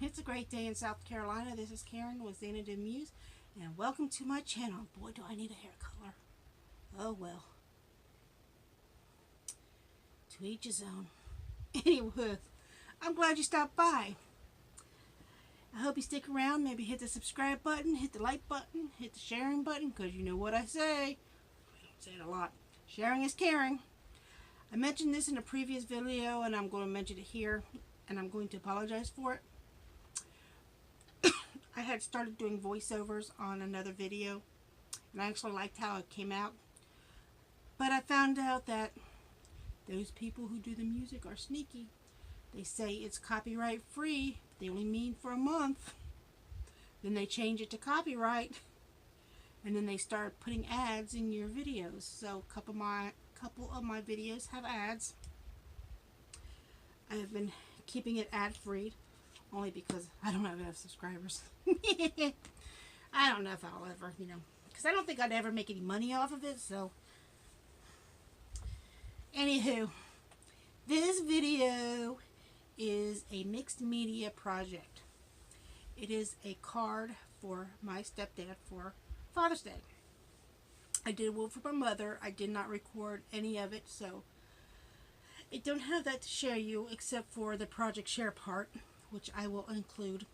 It's a great day in South Carolina. This is Karen with Xanadu Muse, and welcome to my channel. Boy, do I need a hair color. Oh well. To each his own. Anyway, I'm glad you stopped by. I hope you stick around. Maybe hit the subscribe button, hit the like button, hit the sharing button, because you know what I say. I don't say it a lot. Sharing is caring. I mentioned this in a previous video, and I'm going to mention it here, and I'm going to apologize for it. I had started doing voiceovers on another video, and I actually liked how it came out. But I found out that those people who do the music are sneaky. They say it's copyright free, but they only mean for a month. Then they change it to copyright, and then they start putting ads in your videos. So a couple of my videos have ads. I have been keeping it ad free, only because I don't have enough subscribers. I don't know if I'll ever, because I don't think I'd ever make any money off of it. So anywho, this video is a mixed media project. It is a card for my stepdad for Father's Day. I did one for my mother. I did not record any of it, so I don't have that to share you except for the project share part, which I will include.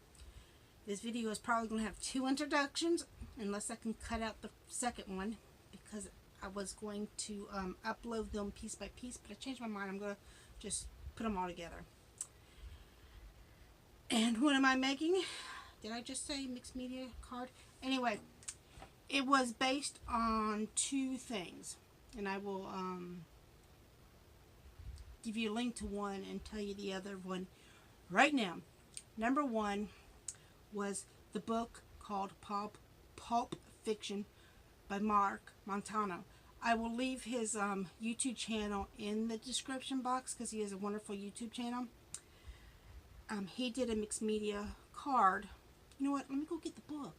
This video is probably going to have 2 introductions, unless I can cut out the second one, because I was going to upload them piece by piece, but I changed my mind. I'm going to just put them all together. And what am I making? Did I just say mixed media card? Anyway, it was based on 2 things, and I will give you a link to one and tell you the other one right now. Number 1 was the book called Pulp Fiction by Motano. I will leave his YouTube channel in the description box, because he has a wonderful YouTube channel. He did a mixed media card. You know what? Let me go get the book.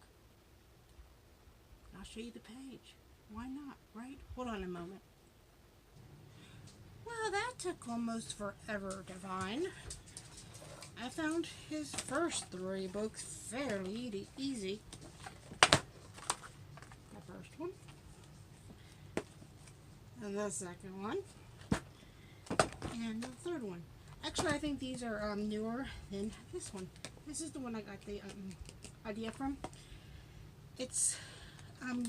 I'll show you the page. Why not, right? Hold on a moment. Well, that took almost forever to find. I found his first 3 books fairly easy. The first one. And the second one. And the third one. Actually, I think these are newer than this one. This is the one I got the idea from. It's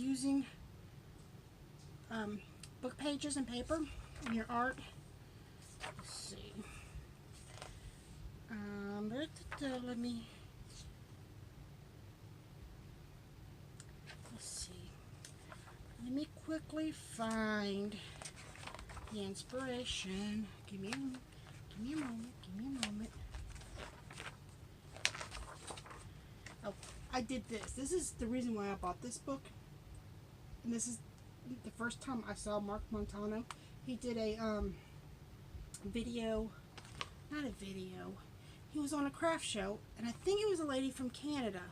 using book pages and paper in your art. Let's see. Let me quickly find the inspiration. Give me a moment. Oh, I did this. This is the reason why I bought this book. And this is the first time I saw Motano. He did a video, not a video. He was on a craft show, and I think it was a lady from Canada.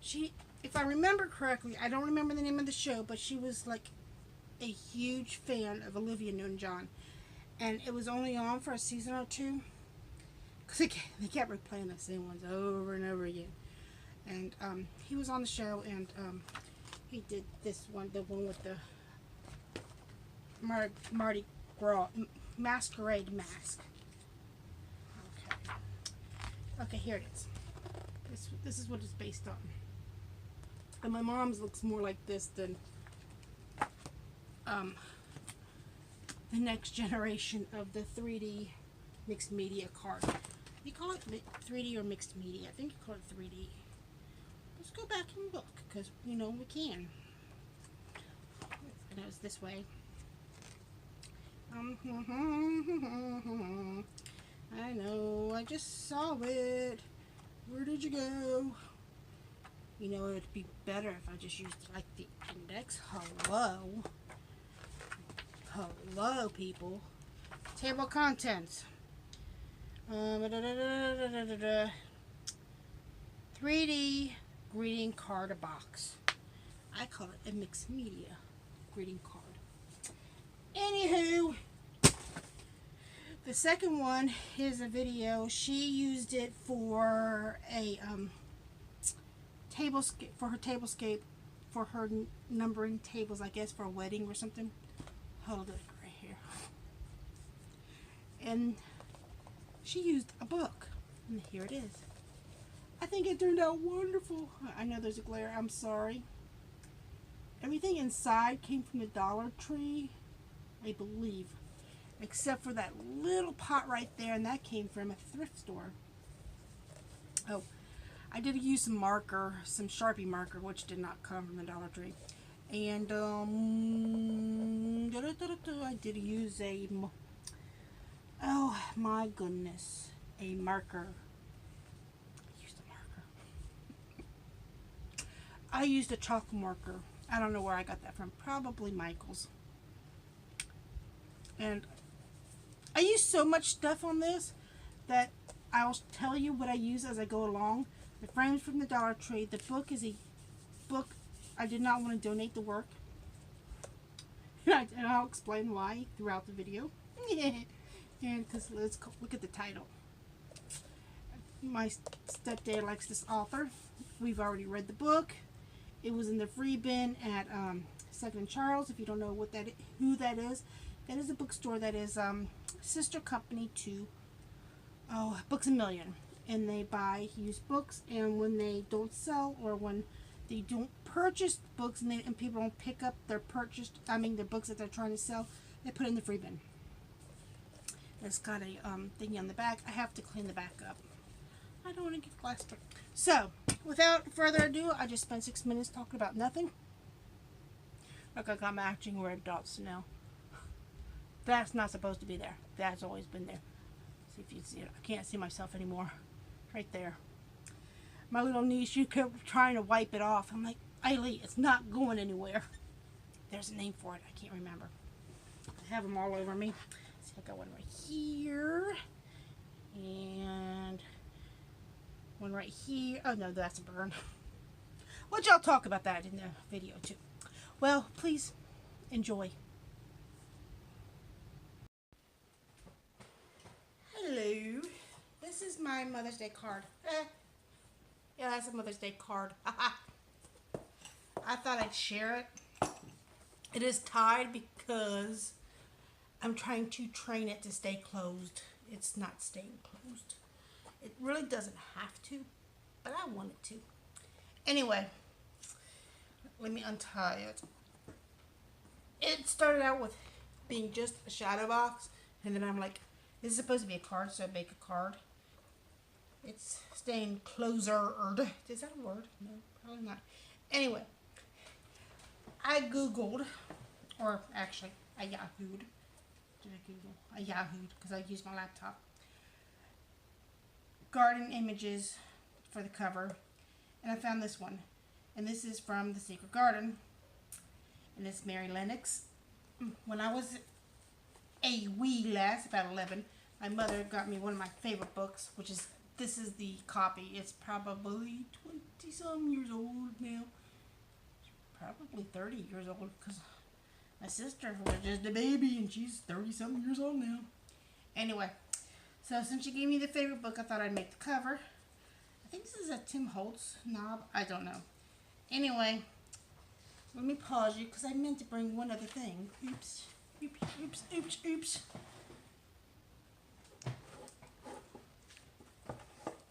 She, if I remember correctly, I don't remember the name of the show, but she was like a huge fan of Olivia Newton-John. And it was only on for a season or 2, because they kept replaying the same ones over and over again. And he was on the show, and he did this one, the one with the Mardi Gras masquerade mask. Okay, here it is. This is what it's based on. And my mom's looks more like this than the next generation of the 3D mixed media card. You call it 3D or mixed media? I think you call it 3D. Let's go back and look, because we can. And it was this way. I know, I just saw it. Where did you go? It'd be better if I just used like the index. Hello, people. Table of contents. 3D greeting card box. I call it a mixed media greeting card. Anywho, The second one is a video. She used it for a tablescape, for her tablescape, for her numbering tables, I guess, for a wedding or something. Hold it right here. And she used a book, and here it is. I think it turned out wonderful. I know there's a glare, I'm sorry. Everything inside came from the Dollar Tree, I believe, except for that little pot right there, and that came from a thrift store. Oh, I did use some marker, some Sharpie marker, which did not come from the Dollar Tree. And I did use a, oh my goodness, a marker. I used a chalk marker. I don't know where I got that from. Probably Michael's. And I use so much stuff on this that I'll tell you what I use as I go along. The frame's from the Dollar Tree. The book is a book. I did not want to donate the work. And I'll explain why throughout the video. And because let's look at the title. My stepdad likes this author. We've already read the book. It was in the free bin at 2nd and Charles. If you don't know what who that is a bookstore that is sister company to Books A Million, and they buy used books. And when they don't sell, or when they don't purchase books, and people don't pick up their their books that they're trying to sell, they put it in the free bin. It's got a thingy on the back. I have to clean the back up. I don't want to get plastic. So, without further ado, I just spent 6 minutes talking about nothing. Look, I got my matching red dots now. That's not supposed to be there. That's always been there. See if you can see it. I can't see myself anymore. Right there. My little niece, she kept trying to wipe it off. I'm like, Eileen, it's not going anywhere. There's a name for it. I can't remember. I have them all over me. See, I got one right here. And one right here. Oh no, that's a burn. Which I'll talk about that in the video too. Well, please enjoy. Hello. This is my Mother's Day card. Yeah, that's a Mother's Day card. I thought I'd share it. It is tied because I'm trying to train it to stay closed. It's not staying closed. It really doesn't have to, but I want it to. Anyway, let me untie it. It started out with being just a shadow box, and then I'm like, this is supposed to be a card, so I make a card. It's staying closer. Is that a word? No, probably not. Anyway, I Googled, or actually, I Yahooed. Did I Google? I Yahooed, because I used my laptop. Garden images for the cover, and I found this one, and this is from The Secret Garden, and it's Mary Lennox. When I was a wee lass, about 11, my mother got me one of my favorite books, which is, this is the copy. It's probably 20-some years old now. Probably 30 years old, because my sister was just a baby, and she's 30-some years old now. Anyway, so since she gave me the favorite book, I thought I'd make the cover. I think this is a Tim Holtz knob. I don't know. Anyway, let me pause you because I meant to bring one other thing. Oops. Oops, oops, oops, oops.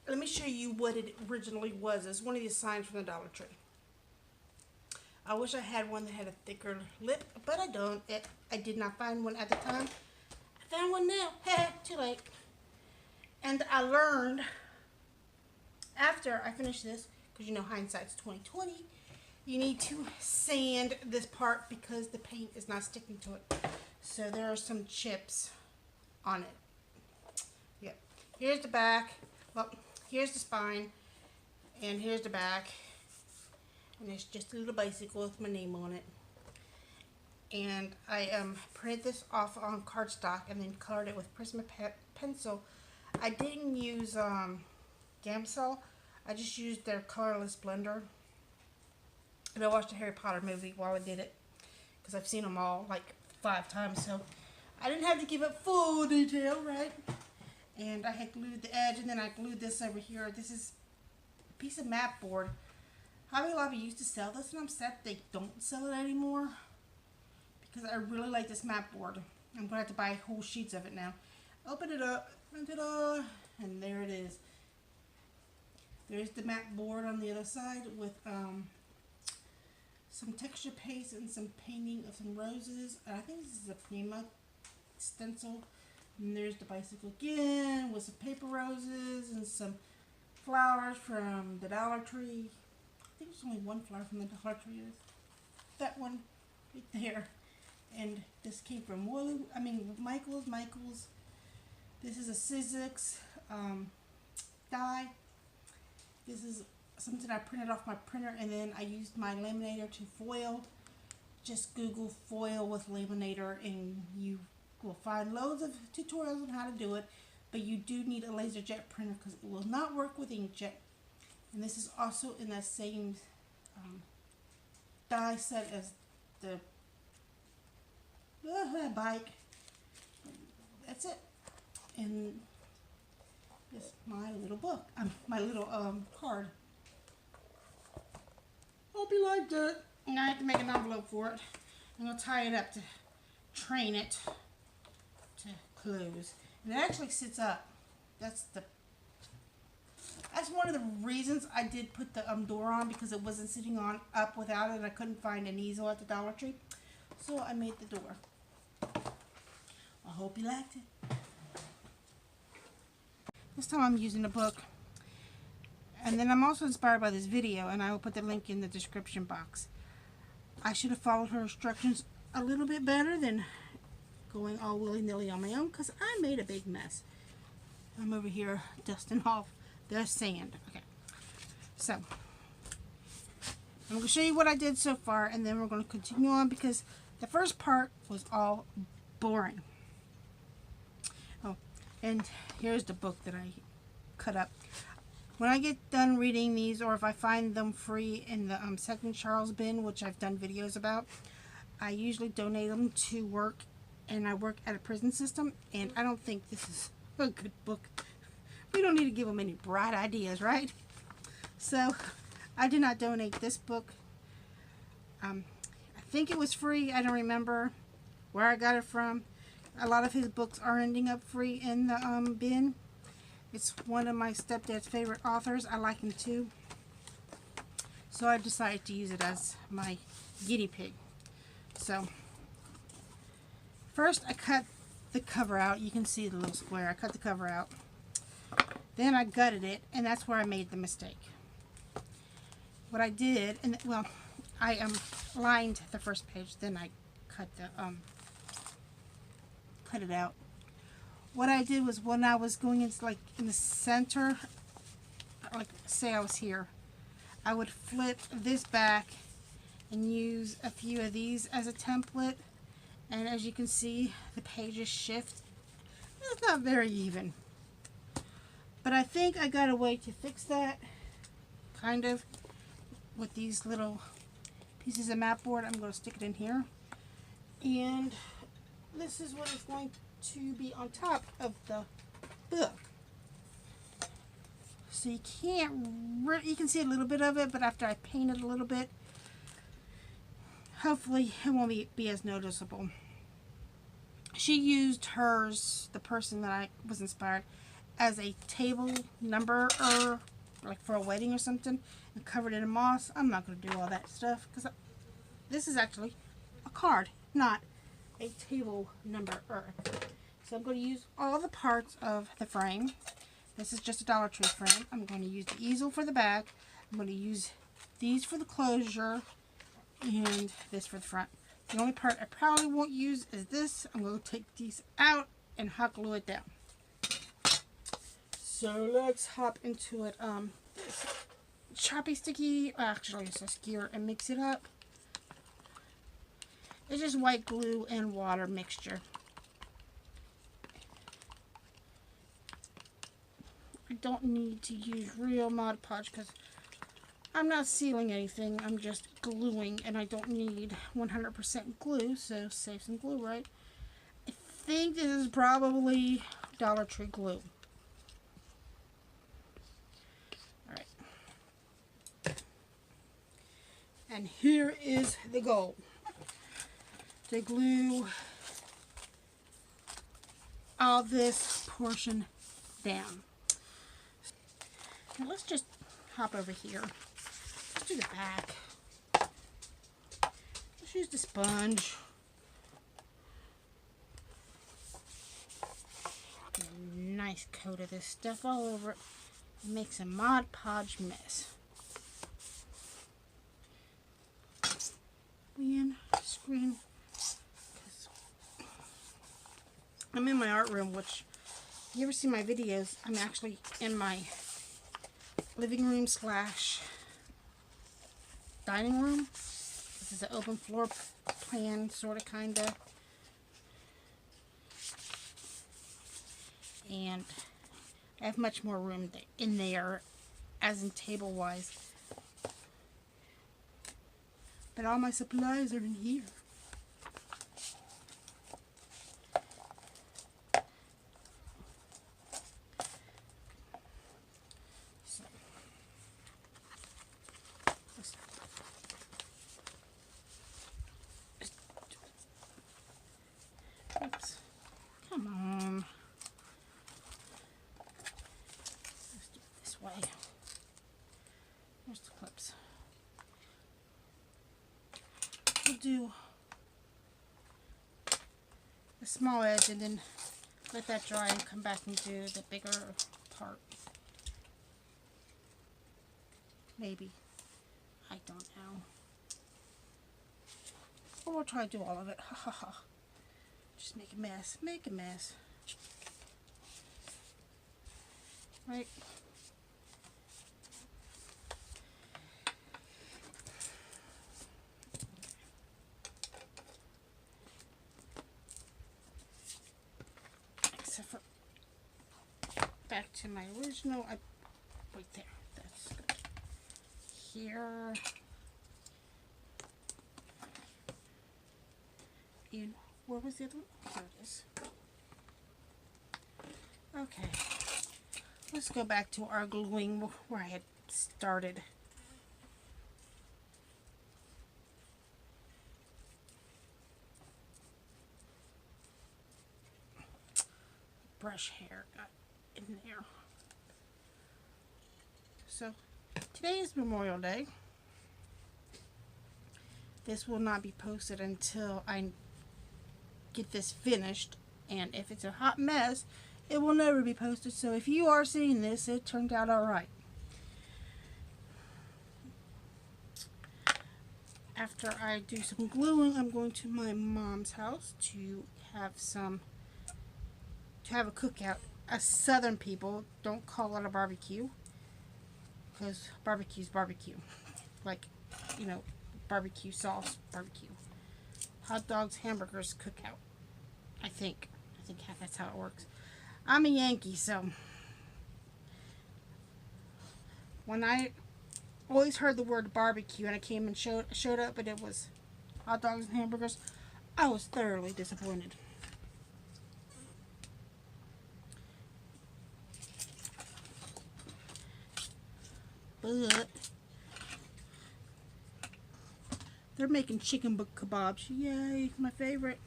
Let me show you what it originally was. It's one of these signs from the Dollar Tree. I wish I had one that had a thicker lip, but I don't. I did not find one at the time. I found one now. Hey, too late. And I learned after I finished this, because you know hindsight's 20/20, you need to sand this part because the paint is not sticking to it. So there are some chips on it. Yep. Here's the back. Well, here's the spine, and here's the back. And it's just a little bicycle with my name on it. And I printed this off on cardstock and then colored it with Prisma pencil. I didn't use Gamsol. I just used their colorless blender. And I watched a Harry Potter movie while I did it, because I've seen them all like 5 times. So I didn't have to give it full detail, right? And I had glued the edge, and then I glued this over here. This is a piece of mat board. Hobby Lobby used to sell this, and I'm sad they don't sell it anymore because I really like this mat board. I'm going to have to buy whole sheets of it now. Open it up, and there it is. There's the mat board on the other side with some texture paste and some painting of some roses. I think this is a Prima stencil. And there's the bicycle again with some paper roses and some flowers from the Dollar Tree. I think there's only one flower from the Dollar Tree. That one right there. And this came from Michael's. This is a Sizzix die. This is something I printed off my printer, and then I used my laminator to foil. Just Google foil with laminator and you will find loads of tutorials on how to do it, but you do need a laser jet printer because it will not work with inkjet. And this is also in that same die set as the bike. That's it. And this my little book, my little card. Hope you liked it. And I have to make an envelope for it. I'm going to tie it up to train it to close. And it actually sits up. That's one of the reasons I did put the door on, because it wasn't sitting on up without it, and I couldn't find an easel at the Dollar Tree. So I made the door. I hope you liked it. This time I'm using a book. And then I'm also inspired by this video, and I will put the link in the description box. I should have followed her instructions a little bit better than going all willy-nilly on my own, because I made a big mess. I'm over here dusting off the sand. Okay, so I'm going to show you what I did so far, and then we're going to continue on, because the first part was all boring. Oh, and here's the book that I cut up. When I get done reading these, or if I find them free in the Second Charles bin, which I've done videos about, I usually donate them to work, and I work at a prison system, and I don't think this is a good book. We don't need to give them any bright ideas, right? So I did not donate this book. I think it was free. I don't remember where I got it from. A lot of his books are ending up free in the bin. It's one of my stepdad's favorite authors. I like him too. So I decided to use it as my guinea pig. So first I cut the cover out. You can see the little square. I cut the cover out. Then I gutted it, and that's where I made the mistake. What I did, and well, I lined the first page, then I cut it out. What I did was, when I was going into, like, in the center, like say I was here, I would flip this back and use a few of these as a template, and as you can see, the pages shift. It's not very even, but I think I got a way to fix that, kind of, with these little pieces of mat board. I'm going to stick it in here, and this is what is going to be on top of the book. So you can't you can see a little bit of it, but after I paint it a little bit, hopefully it won't be as noticeable. She used hers, the person that I was inspired, as a table number, or like for a wedding or something, and covered it in moss. I'm not going to do all that stuff, because this is actually a card, not a table number. So I'm going to use all the parts of the frame. This is just a Dollar Tree frame. I'm going to use the easel for the back. I'm going to use these for the closure, and this for the front. The only part I probably won't use is this. I'm going to take these out and hot glue it down. So let's hop into it. This choppy sticky, actually it's a skewer, and mix it up. It's just white glue and water mixture. I don't need to use real Mod Podge because I'm not sealing anything. I'm just gluing, and I don't need 100% glue, so save some glue, right? I think this is probably Dollar Tree glue. Alright. And here is the goal. To glue all this portion down. Now let's just hop over here. Let's do the back. Let's use the sponge. Get a nice coat of this stuff all over it. It makes a Mod Podge mess. And screen. I'm in my art room, which, if you ever see my videos, I'm actually in my living room slash dining room. This is an open floor plan, sort of, kind of. And I have much more room in there, as in table-wise. But all my supplies are in here. Oops. Come on. Let's do it this way. Here's the clips. We'll do the small edge and then let that dry and come back and do the bigger part. Maybe. I don't know. Or we'll try to do all of it. Ha ha ha. Just make a mess. Make a mess. Right. Except for back to my original. Right there. That's good. Here. And where was the other one? There it is. Okay. Let's go back to our gluing where I had started. Brush hair got in there. So, today is Memorial Day. This will not be posted until I get this finished, and if it's a hot mess, it will never be posted. So if you are seeing this, it turned out alright. After I do some gluing, I'm going to my mom's house to have a cookout. Us Southern people don't call it a barbecue, because barbecue's barbecue. Like, you know, barbecue sauce, barbecue. Hot dogs, hamburgers, cookout. I think that's how it works. I'm a Yankee, so when I always heard the word barbecue and I came and showed up and it was hot dogs and hamburgers, I was thoroughly disappointed. But they're making chicken kebabs. Yay, my favorite.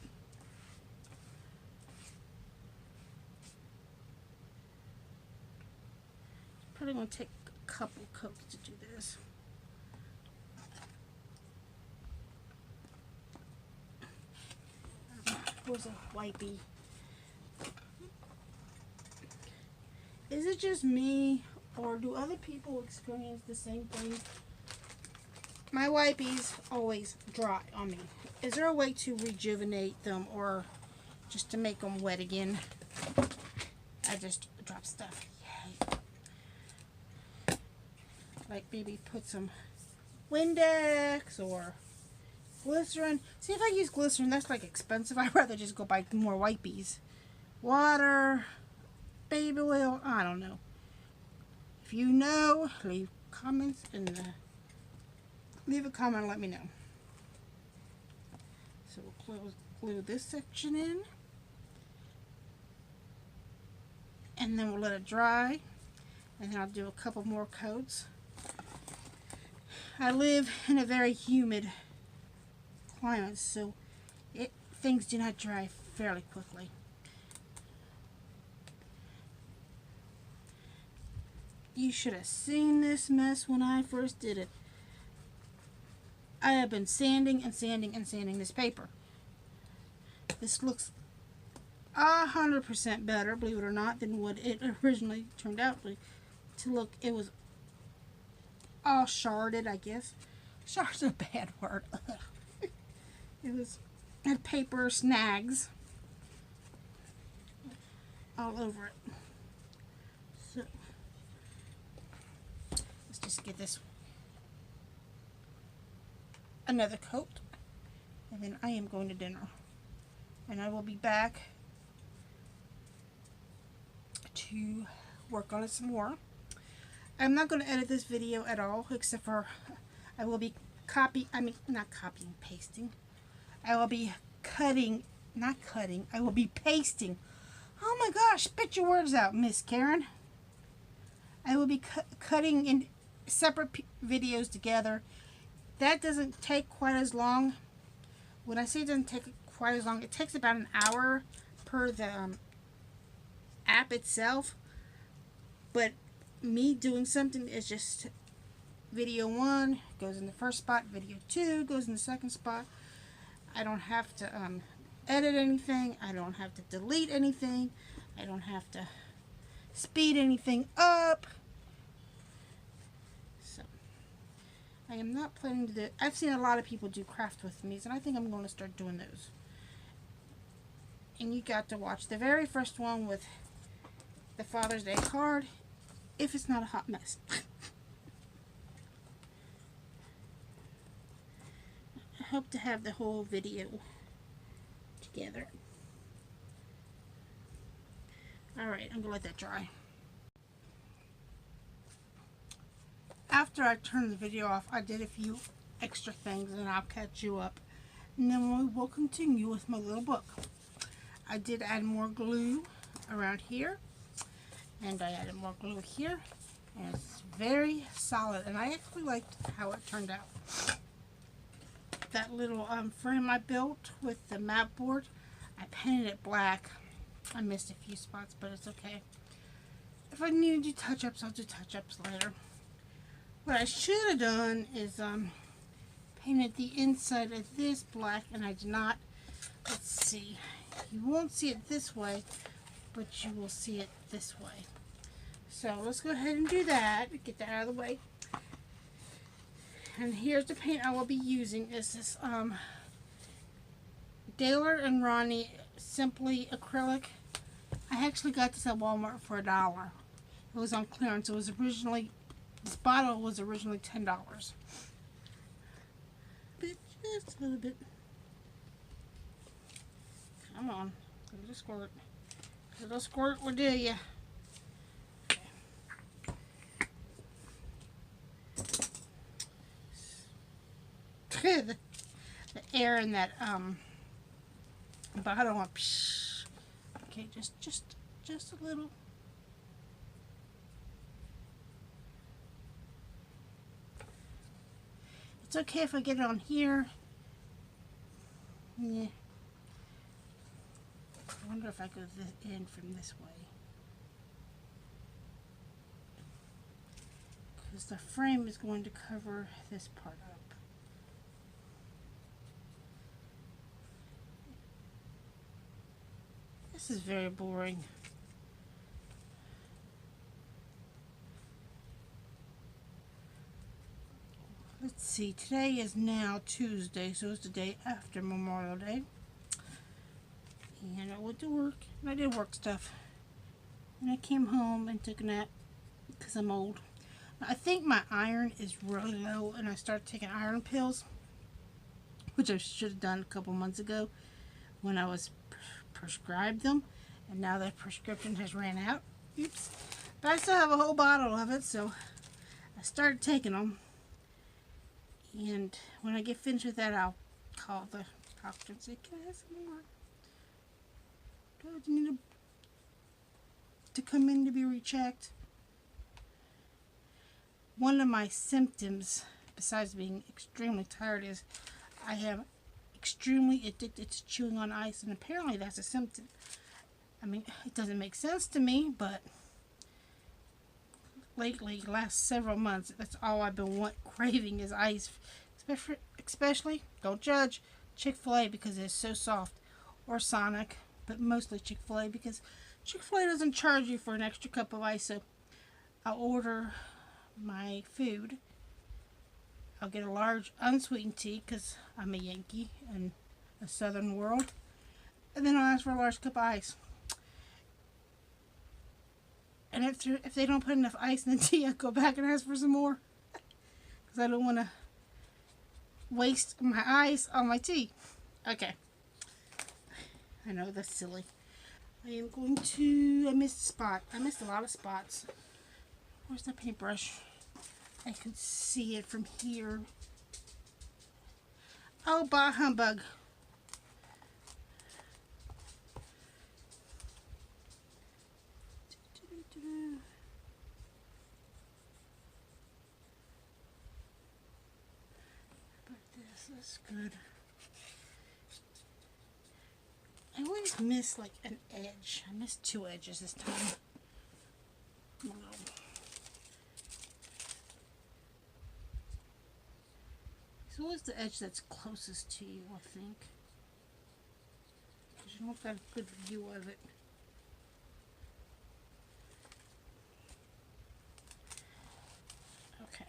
Probably going to take a couple coats to do this. Where's a wipey? Is it just me, or do other people experience the same thing? My wipies always dry on me. Is there a way to rejuvenate them, or just to make them wet again? I just drop stuff. Yay. Like maybe put some Windex or glycerin. See, if I use glycerin, that's like expensive. I'd rather just go buy more wipies. Water, baby oil, I don't know. If you know, leave comments and leave a comment and let me know. So we'll glue this section in. and then we'll let it dry, and then I'll do a couple more coats. I live in a very humid climate, so things do not dry fairly quickly. You should have seen this mess when I first did it. I have been sanding and sanding and sanding this paper. This looks 100% better, believe it or not, than what it originally turned out to look. It was all sharded, I guess. Shard's a bad word. It had paper snags all over it. So let's just get this another coat, and then I am going to dinner, and I will be back to work on it some more. I'm not going to edit this video at all, except for I will be not copying, pasting. I will be I will be pasting. Oh my gosh, spit your words out, Miss Karen. I will be cutting in separate videos together. That doesn't take quite as long. When I say it doesn't take quite as long, it takes about an hour per the app itself. But me doing something is just video 1 goes in the first spot, video 2 goes in the second spot. I don't have to edit anything. I don't have to delete anything. I don't have to speed anything up. I am not planning to do. I've seen a lot of people do craft with me, and I think I'm going to start doing those. And you got to watch the very first one with the Father's Day card, if it's not a hot mess. I hope to have the whole video together. Alright, I'm going to let that dry. After I turned the video off, I did a few extra things, and I'll catch you up. And then we will continue with my little book. I did add more glue around here, and I added more glue here, and it's very solid, and I actually liked how it turned out. That little frame I built with the mat board, I painted it black. I missed a few spots, but it's okay. If I need to do touch-ups, I'll do touch-ups later. What I should have done is painted the inside of this black, and I did not. Let's see. You won't see it this way, but you will see it this way. So let's go ahead and do that. Get that out of the way. And here's the paint I will be using. Is this Daler and Ronnie Simply Acrylic. I actually got this at Walmart for $1. It was on clearance. It was originally, this bottle was originally $10. But just a little bit. Come on, a little squirt. A little squirt will do ya. the air in that bottle went psh. Okay, just a little. It's okay if I get it on here. Yeah. I wonder if I go in from this way. Because the frame is going to cover this part up. This is very boring. Let's see, today is now Tuesday, so it's the day after Memorial Day. And I went to work, and I did work stuff. And I came home and took a nap, because I'm old. I think my iron is really low, and I started taking iron pills, which I should have done a couple months ago when I was prescribed them. And now that prescription has ran out. Oops. But I still have a whole bottle of it, so I started taking them. And when I get finished with that, I'll call the doctor and say, can I have some more? Do I need to come in to be rechecked. One of my symptoms, besides being extremely tired, is I am extremely addicted to chewing on ice, and apparently that's a symptom. I mean, it doesn't make sense to me, but lately, last several months, that's all I've been craving is ice. Especially, don't judge, Chick-fil-A because it's so soft, or Sonic, but mostly Chick-fil-A because Chick-fil-A doesn't charge you for an extra cup of ice. So I'll order my food. I'll get a large unsweetened tea because I'm a Yankee in a southern world, and then I'll ask for a large cup of ice. And if they don't put enough ice in the tea, I go back and ask for some more because I don't want to waste my ice on my tea. Okay. I know that's silly. I am going to... I missed a spot. I missed a lot of spots. Where's the paintbrush? I can see it from here. Oh, bah humbug. That's good. I always miss like an edge. I missed 2 edges this time. Wow. It's always the edge that's closest to you, I think. Because you don't have a good view of it. Okay.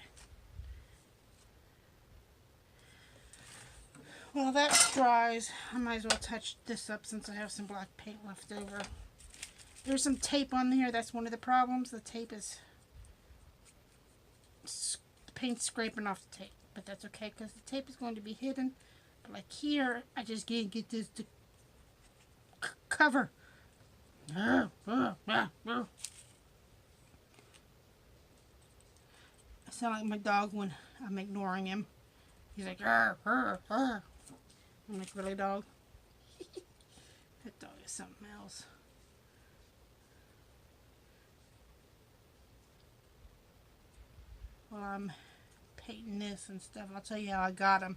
Well, that dries. I might as well touch this up since I have some black paint left over. There's some tape on here. That's one of the problems. The tape is... the paint's scraping off the tape. But that's okay because the tape is going to be hidden. But like here, I just can't get this to cover. I sound like my dog when I'm ignoring him. He's like, arr, arr, arr. I'm like, really, dog? That dog is something else. Well, I'm painting this and stuff. I'll tell you how I got him.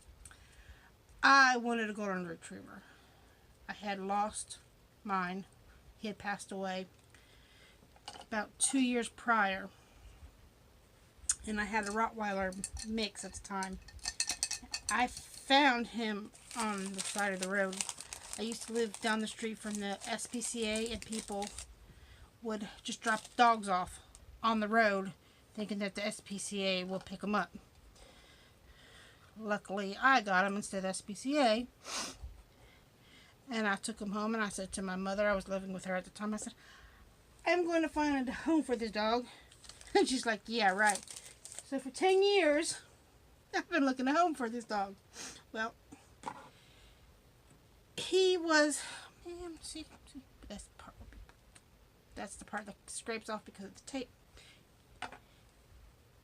I wanted a golden retriever. I had lost mine. He had passed away about 2 years prior. And I had a Rottweiler mix at the time. I found him on the side of the road. I used to live down the street from the SPCA, and people would just drop dogs off on the road thinking that the SPCA will pick them up. Luckily, I got him instead of SPCA. And I took him home, and I said to my mother, I was living with her at the time, I said, I'm going to find a home for this dog. And she's like, yeah, right. So for 10 years, I've been looking at a home for this dog. Well, he was, man, see, that's the part that scrapes off because of the tape.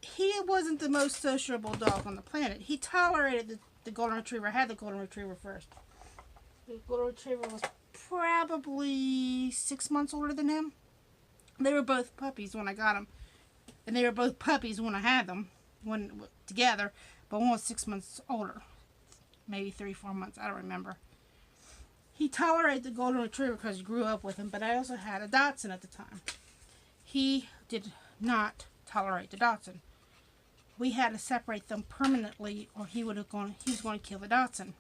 He wasn't the most sociable dog on the planet. He tolerated the golden retriever. I had the golden retriever first. The golden retriever was probably 6 months older than him. They were both puppies when I got them. And they were both puppies when I had them together. But one was 6 months older. Maybe 3-4 months. I don't remember. He tolerated the golden retriever because he grew up with him. But I also had a Dachshund at the time. He did not tolerate the Dachshund. We had to separate them permanently, or he was going to kill the Dachshund.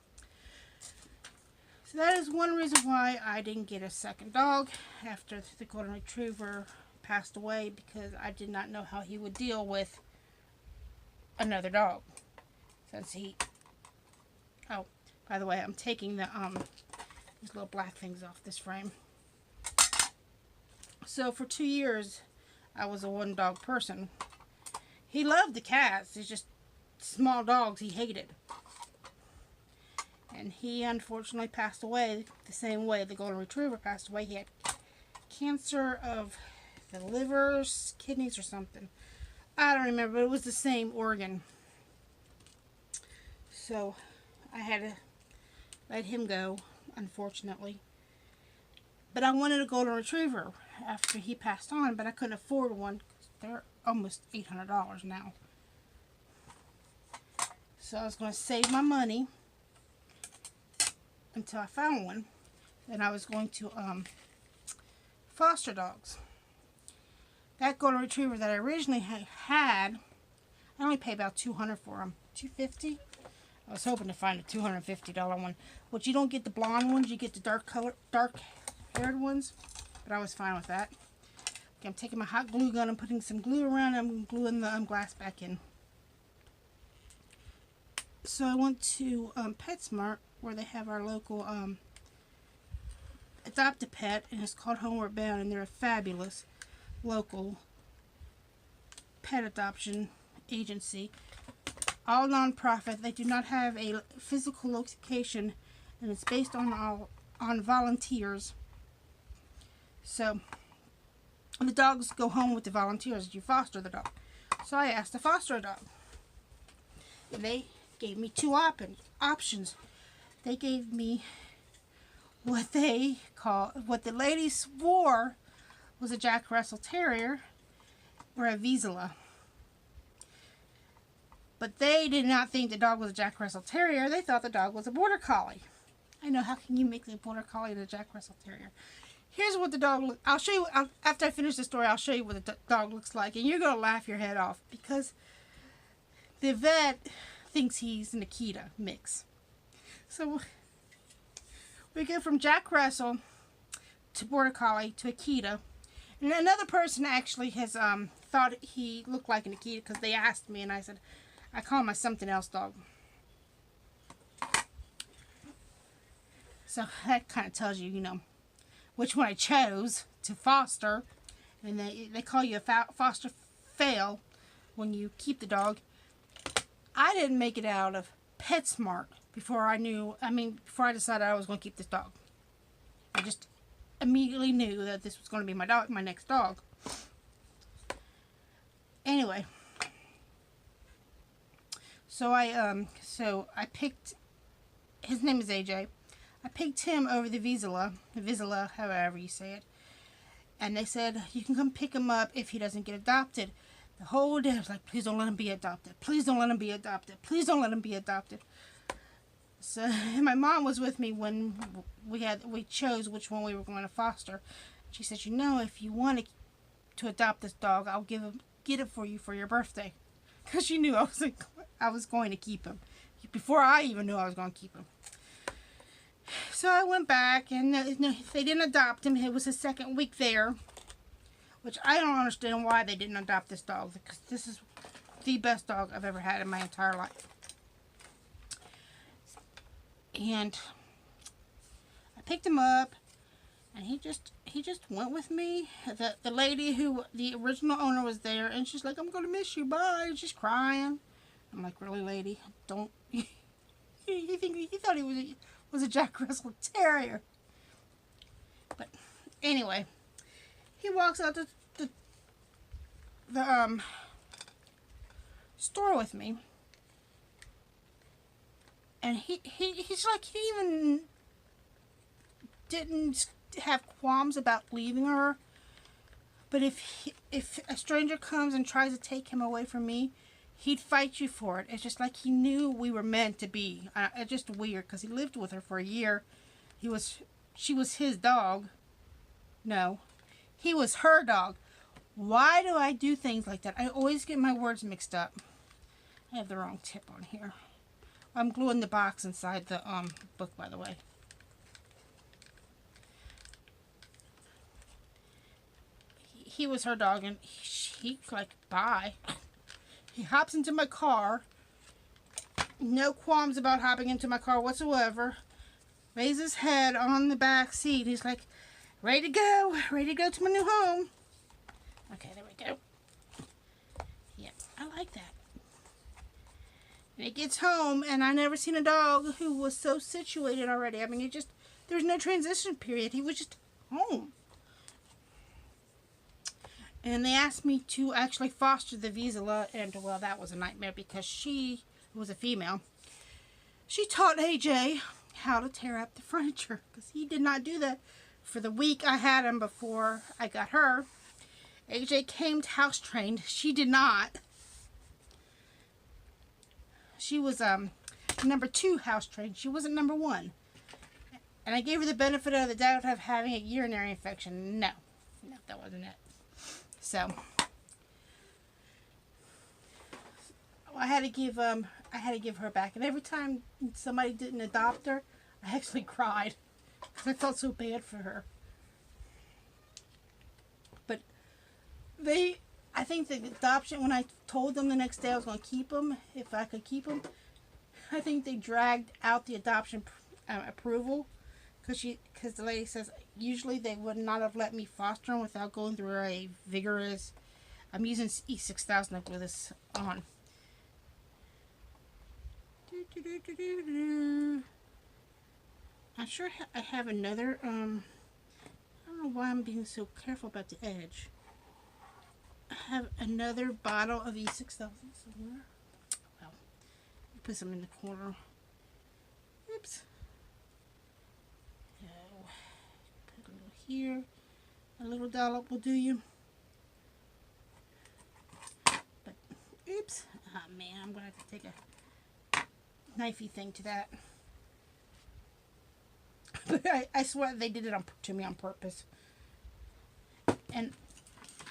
So that is one reason why I didn't get a second dog after the golden retriever passed away, because I did not know how he would deal with another dog. Since he... Oh, by the way, I'm taking the these little black things off this frame. So for 2 years, I was a one-dog person. He loved the cats. It's just small dogs he hated. And he unfortunately passed away the same way the golden retriever passed away. He had cancer of the liver, kidneys, or something. I don't remember, but it was the same organ. So I had to let him go, unfortunately. But I wanted a golden retriever. after he passed on, but I couldn't afford one. They're almost $800 now. So I was going to save my money until I found one. And I was going to foster dogs. That golden retriever that I originally had, I only paid about $200 for him. $250. I was hoping to find a $250 one. But you don't get the blonde ones, you get the dark-haired ones. But I was fine with that. Okay, I'm taking my hot glue gun and putting some glue around it. I'm gluing the glass back in. So I went to PetSmart, where they have our local Adopt-A-Pet, and it's called Homeward Bound, and they're a fabulous local pet adoption agency. All non-profit. They do not have a physical location, and it's based on volunteers. So the dogs go home with the volunteers. You foster the dog. So I asked to foster a dog, and they gave me two options. They gave me what the lady swore was a Jack Russell Terrier or a Vizsla. But they did not think the dog was a Jack Russell Terrier. They thought the dog was a Border Collie. I know, how can you mix a Border Collie and a Jack Russell Terrier? Here's what the dog I'll show you, after I finish the story, I'll show you what the dog looks like. And you're going to laugh your head off, because the vet thinks he's an Akita mix. So we go from Jack Russell to Border Collie to Akita. And another person actually has thought he looked like an Akita, because they asked me, and I said, I call him my something else dog. So that kind of tells you, you know, which one I chose to foster. And they call you a foster fail when you keep the dog. I didn't make it out of PetSmart before I decided I was going to keep this dog. I just immediately knew that this was going to be my next dog. Anyway, so I picked, his name is AJ. I picked him over the Vizsla, however you say it. And they said, you can come pick him up if he doesn't get adopted. The whole day I was like, please don't let him be adopted. Please don't let him be adopted. Please don't let him be adopted. So my mom was with me when we chose which one we were going to foster. She said, you know, if you want to adopt this dog, I'll get it for you for your birthday. Because she knew I was going to keep him. Before I even knew I was going to keep him. So I went back, and they didn't adopt him. It was his second week there. Which I don't understand why they didn't adopt this dog. Because this is the best dog I've ever had in my entire life. And I picked him up, and he just went with me. The lady the original owner was there, and she's like, I'm going to miss you, bye. And she's crying. I'm like, really, lady? Don't. he thought he was a Jack Russell Terrier. But anyway, he walks out the store with me. And he's like, he even didn't have qualms about leaving her. But if a stranger comes and tries to take him away from me, he'd fight you for it. It's just like he knew we were meant to be. It's just weird, because he lived with her for a year. She was his dog. No, he was her dog. Why do I do things like that? I always get my words mixed up. I have the wrong tip on here. I'm gluing the box inside the book, by the way. He was her dog, and he's like, bye. He hops into my car. No qualms about hopping into my car whatsoever. Raises his head on the back seat. He's like, ready to go to my new home. Okay, there we go. Yeah, I like that. And it gets home, and I never seen a dog who was so situated already. I mean, there was no transition period. He was just home. And they asked me to actually foster the Vizsla, and well, that was a nightmare, because she was a female. She taught AJ how to tear up the furniture, because he did not do that for the week I had him before I got her, AJ came house trained. She did not. She was number 2 house trained. She wasn't number 1. And I gave her the benefit of the doubt of having a urinary infection. No, that wasn't it. So I had to give her back. And every time somebody didn't adopt her, I actually cried because I felt so bad for her. But I think the adoption, when I told them the next day I was going to keep them, if I could keep them, I think they dragged out the adoption approval because the lady says usually they would not have let me foster them without going through a vigorous. I'm using E6000 to glue this on. I'm sure I have another. I don't know why I'm being so careful about the edge. I have another bottle of E6000 somewhere. Well, put some in the corner. Oops. So, put a little here. A little dollop will do you. But, oops. Oh man, I'm going to have to take a knifey thing to that. But I swear they did it to me on purpose. And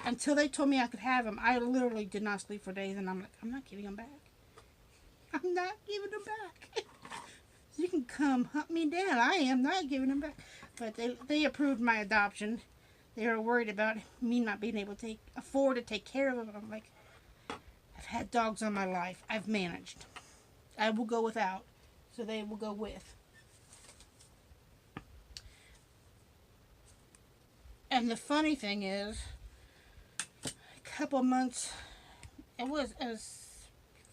until they told me I could have them, I literally did not sleep for days. And I'm like, I'm not giving them back. I'm not giving them back. You can come hunt me down. I am not giving them back. But they approved my adoption. They were worried about me not being able to afford to take care of them. I'm like, I've had dogs all my life. I've managed. I will go without, so they will go with. And the funny thing is, a couple months, it was a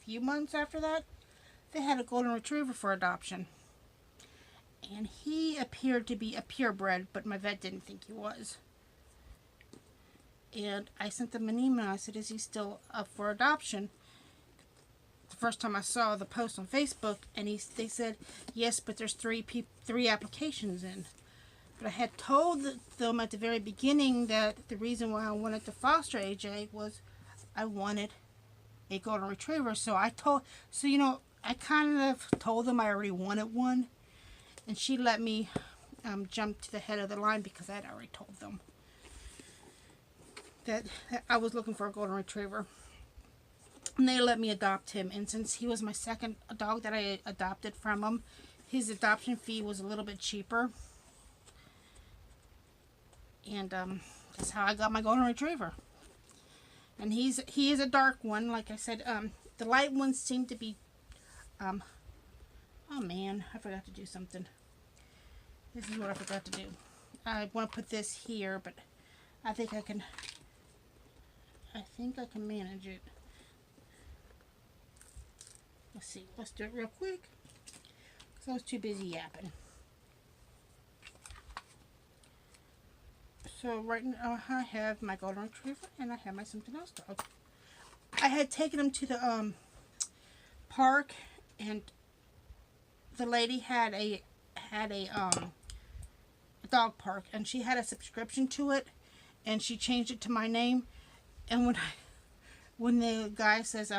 few months after that, they had a golden retriever for adoption. And he appeared to be a purebred, but my vet didn't think he was. And I sent them an email. I said, is he still up for adoption? The first time I saw the post on Facebook, and they said, yes, but there's three applications in. But I had told them at the very beginning that the reason why I wanted to foster AJ was I wanted a golden retriever. So I kind of told them I already wanted one. And she let me jump to the head of the line because I had already told them that I was looking for a golden retriever. And they let me adopt him. And since he was my second dog that I adopted from him, his adoption fee was a little bit cheaper. And that's how I got my golden retriever. And he is a dark one. Like I said, the light ones seem to be... oh man, I forgot to do something. This is what I forgot to do. I want to put this here, but I think I can manage it. Let's see. Let's do it real quick. Because I was too busy yapping. So right now I have my golden retriever and I have my something else dog. I had taken him to the park, and the lady had a dog park, and she had a subscription to it, and she changed it to my name. And when the guy says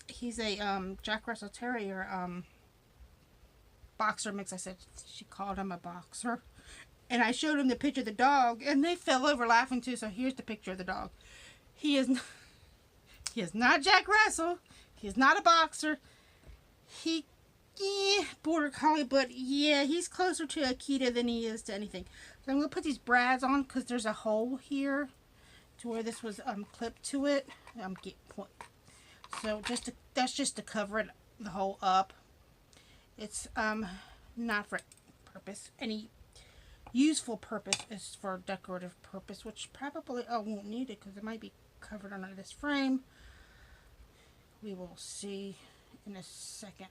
he's a Jack Russell Terrier boxer mix, I said she called him a boxer. And I showed him the picture of the dog, and they fell over laughing too. So here's the picture of the dog. He is not Jack Russell. He is not a boxer. Border collie, but yeah, he's closer to Akita than he is to anything. So I'm gonna put these brads on because there's a hole here to where this was clipped to it. So that's just to cover it the hole up. It's not for purpose any. Useful purpose is for decorative purpose, which probably I won't need it because it might be covered under this frame. We will see in a second.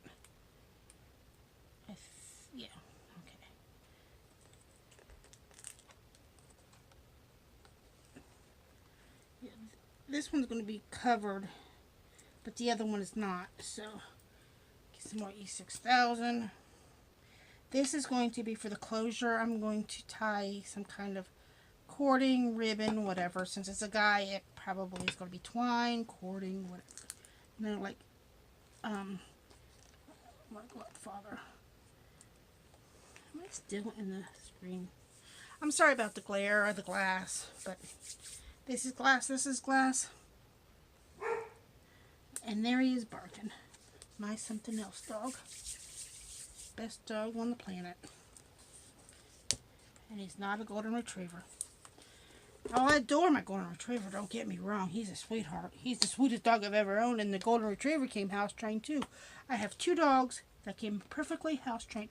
Yeah, okay. Yeah, this one's going to be covered, but the other one is not. So, get some more E6000. This is going to be for the closure. I'm going to tie some kind of cording, ribbon, whatever. Since it's a guy, it probably is going to be twine, cording, whatever. And then like, my godfather. Am I still in the screen? I'm sorry about the glare or the glass, but this is glass, this is glass. And there he is barking. My something else dog. Best dog on the planet. And he's not a golden retriever. Oh, I adore my golden retriever, don't get me wrong. He's a sweetheart. He's the sweetest dog I've ever owned, and the golden retriever came house trained too. I have 2 dogs that came perfectly house trained,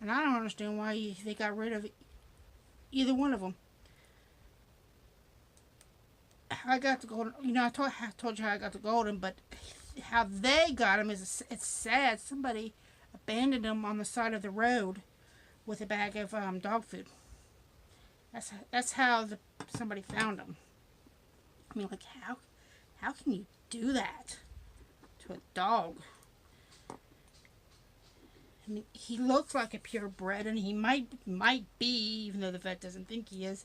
and I don't understand why they got rid of either one of them. I got the golden, you know, I told you how I got the golden, but how they got him is, it's sad. Somebody abandoned him on the side of the road with a bag of dog food. That's how somebody found him. I mean, like, how can you do that to a dog? I mean, he looks like a purebred, and he might be, even though the vet doesn't think he is.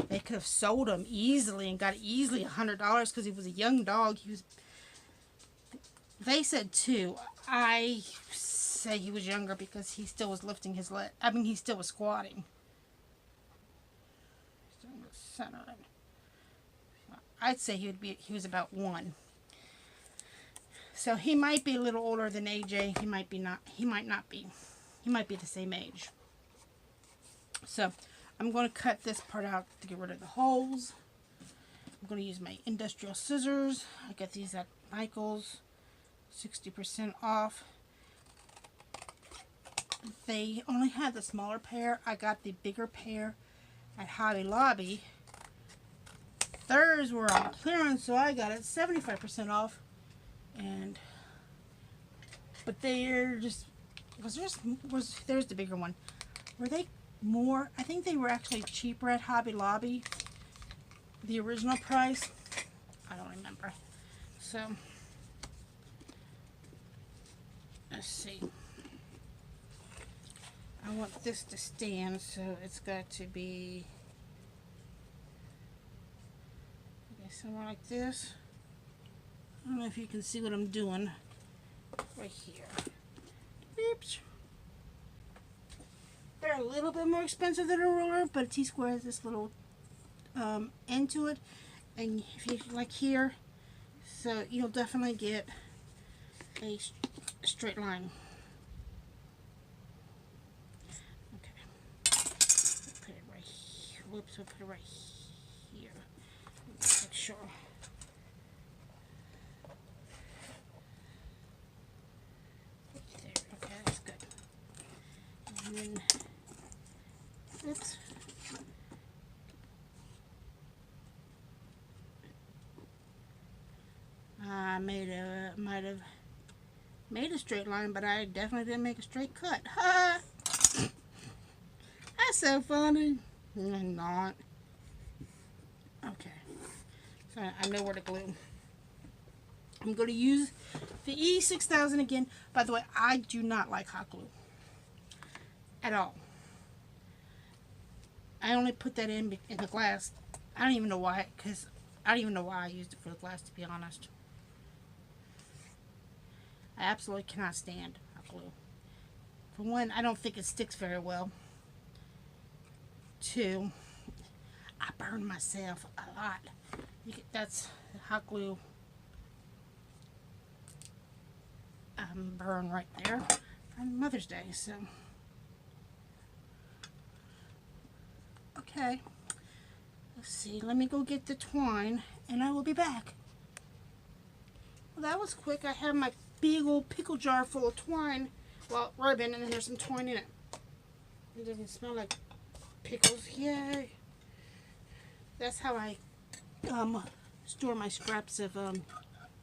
They could have sold him easily and got easily $100 because he was a young dog. They said 2. I say he was younger because he still was lifting his leg. I mean, he still was squatting. I'd say he was about 1. So he might be a little older than AJ. He might not be. He might be the same age. So I'm going to cut this part out to get rid of the holes. I'm going to use my industrial scissors. I got these at Michael's, 60% off. They only had the smaller pair. I got the bigger pair at Hobby Lobby. Theirs were on clearance, so I got it 75% off. But they're just, there's the bigger one. Were they more? I think they were actually cheaper at Hobby Lobby. The original price, I don't remember. So let's see. I want this to stand, so it's got to be somewhere like this. I don't know if you can see what I'm doing right here. Oops. They're a little bit more expensive than a ruler, but T-Square has this little end to it, and if you like here, so you'll definitely get a straight line. Okay, put it right here. Whoops, we'll put it right here. Make sure. There, okay, that's good. And then, oops. I might have made a straight line, but I definitely didn't make a straight cut. Ha! That's so funny. Not. Okay. So I know where to glue. I'm going to use the E6000 again. By the way, I do not like hot glue at all. I only put that in the glass. I don't even know why, because I don't even know why I used it for the glass, to be honest. I absolutely cannot stand hot glue. For one, I don't think it sticks very well. 2, I burn myself a lot. That's hot glue burn right there on Mother's Day. So, okay. Let's see. Let me go get the twine, and I will be back. Well, that was quick. I have my big old pickle jar full of twine, well, ribbon, and then there's some twine in it. It doesn't smell like pickles. Yay! That's how I store my scraps of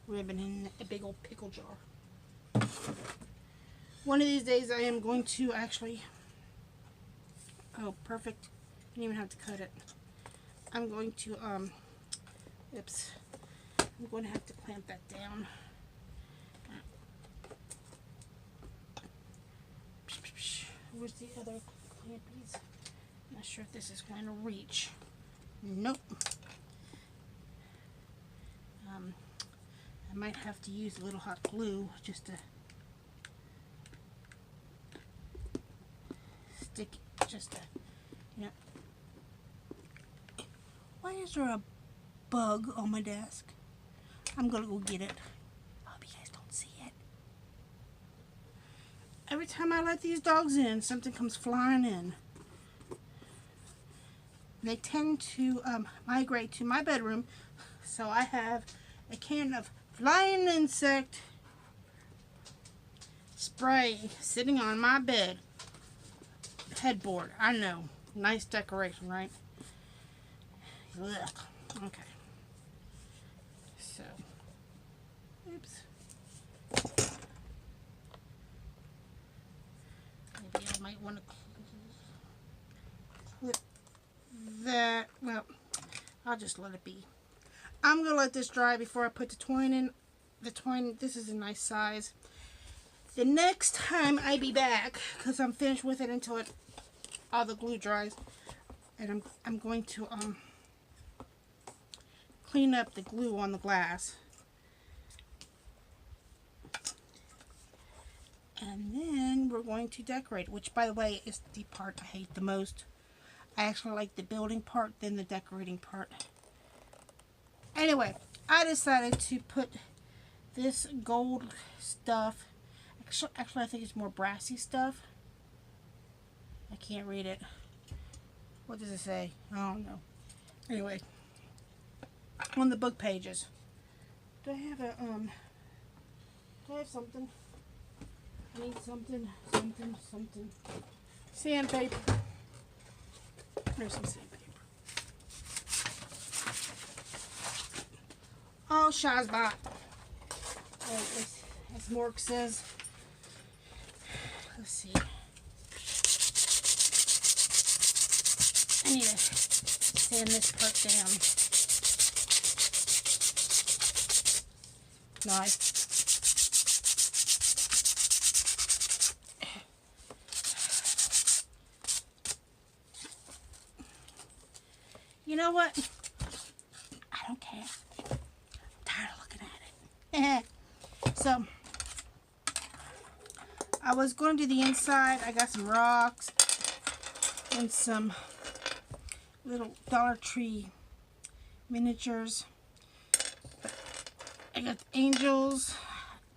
ribbon in a big old pickle jar. One of these days I am going to actually, oh, perfect. Didn't even have to cut it. I'm going to oops, I'm going to have to clamp that down. where's the other clampies? Not sure if this is going to reach. Nope. I might have to use a little hot glue just to stick, you know. Why is there a bug on my desk? I'm gonna go get it. I hope you guys don't see it. Every time I let these dogs in, something comes flying in. They tend to migrate to my bedroom, so I have a can of flying insect spray sitting on my bed headboard. I know, nice decoration, right? Ugh. Okay. So, oops. Maybe I might want to clip that. Well, I'll just let it be. I'm going to let this dry before I put the twine in. The twine, this is a nice size. The next time I be back, because I'm finished with it until all the glue dries, and I'm going to clean up the glue on the glass. And then we're going to decorate, which, by the way, is the part I hate the most. I actually like the building part than the decorating part. Anyway, I decided to put this gold stuff. Actually, I think it's more brassy stuff. I can't read it. What does it say? I don't know. Anyway, on the book pages. Do I have a do I have something? I need something. Sandpaper. There's some sandpaper. Oh, Shazbot. As Mork says. Let's see. I need to sand this part down. Nice. You know what? I don't care. I'm tired of looking at it. So, I was going to do the inside. I got some rocks and some little Dollar Tree miniatures. I got the angels.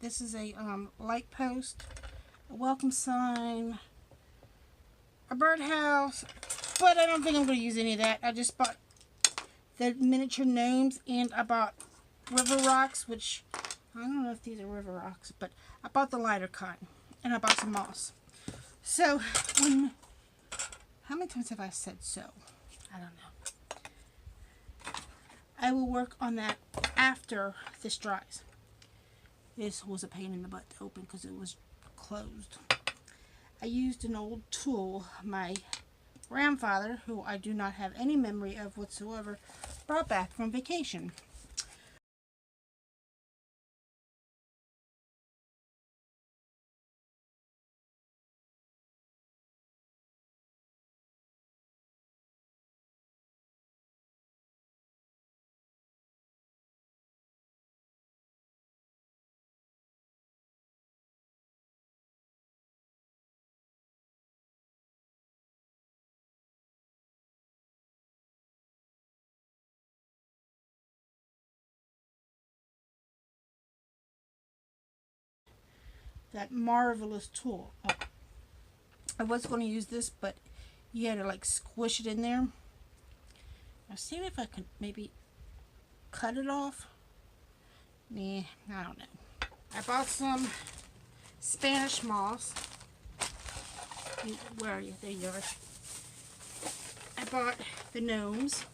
This is a light post, a welcome sign, a birdhouse, but I don't think I'm going to use any of that. I just bought the miniature gnomes, and I bought river rocks, which I don't know if these are river rocks, but I bought the lighter kind, and I bought some moss. So, how many times have I said so? I don't know. I will work on that after this dries. This was a pain in the butt to open because it was closed. I used an old tool my grandfather, who I do not have any memory of whatsoever, brought back from vacation. That marvelous tool. Oh, I was going to use this, but you had to like squish it in there. I'll see if I could maybe cut it off. Nah, I don't know. I bought some Spanish moss. Where are you? There you are. I bought the gnomes.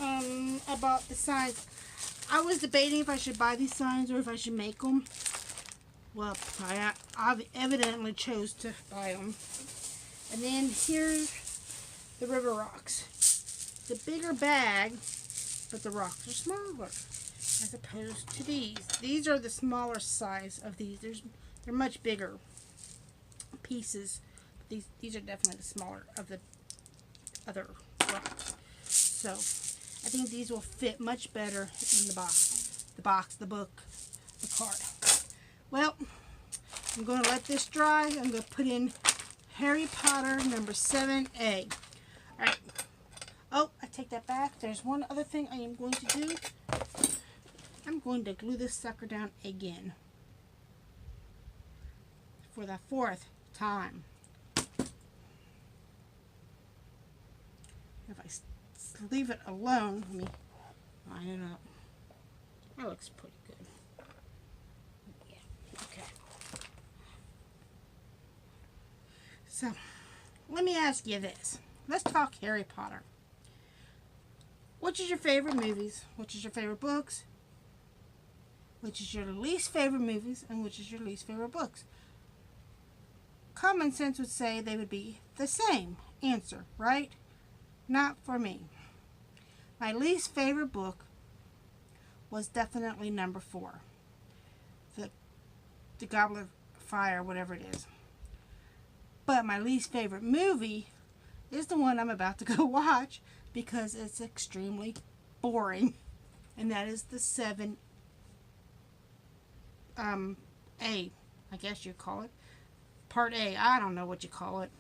I bought the signs. I was debating if I should buy these signs or if I should make them. Well, I evidently chose to buy them. And then here's the river rocks. The bigger bag, but the rocks are smaller as opposed to these. These are the smaller size of these. They're much bigger. pieces. These are definitely the smaller of the other rocks. So I think these will fit much better in the box. The book, the card. Well, I'm going to let this dry. I'm going to put in Harry Potter number 7A. Alright. Oh, I take that back. There's one other thing I am going to do. I'm going to glue this sucker down again. For the 4th time. If I leave it alone, let me line it up. That looks pretty good. Yeah, okay. So, let me ask you this. Let's talk Harry Potter. Which is your favorite movies? Which is your favorite books? Which is your least favorite movies? And which is your least favorite books? Common sense would say they would be the same answer, right? Not for me. My least favorite book was definitely number 4. The Goblet of Fire, whatever it is. But my least favorite movie is the one I'm about to go watch because it's extremely boring. And that is the 7A, I guess you call it. Part A. I don't know what you call it.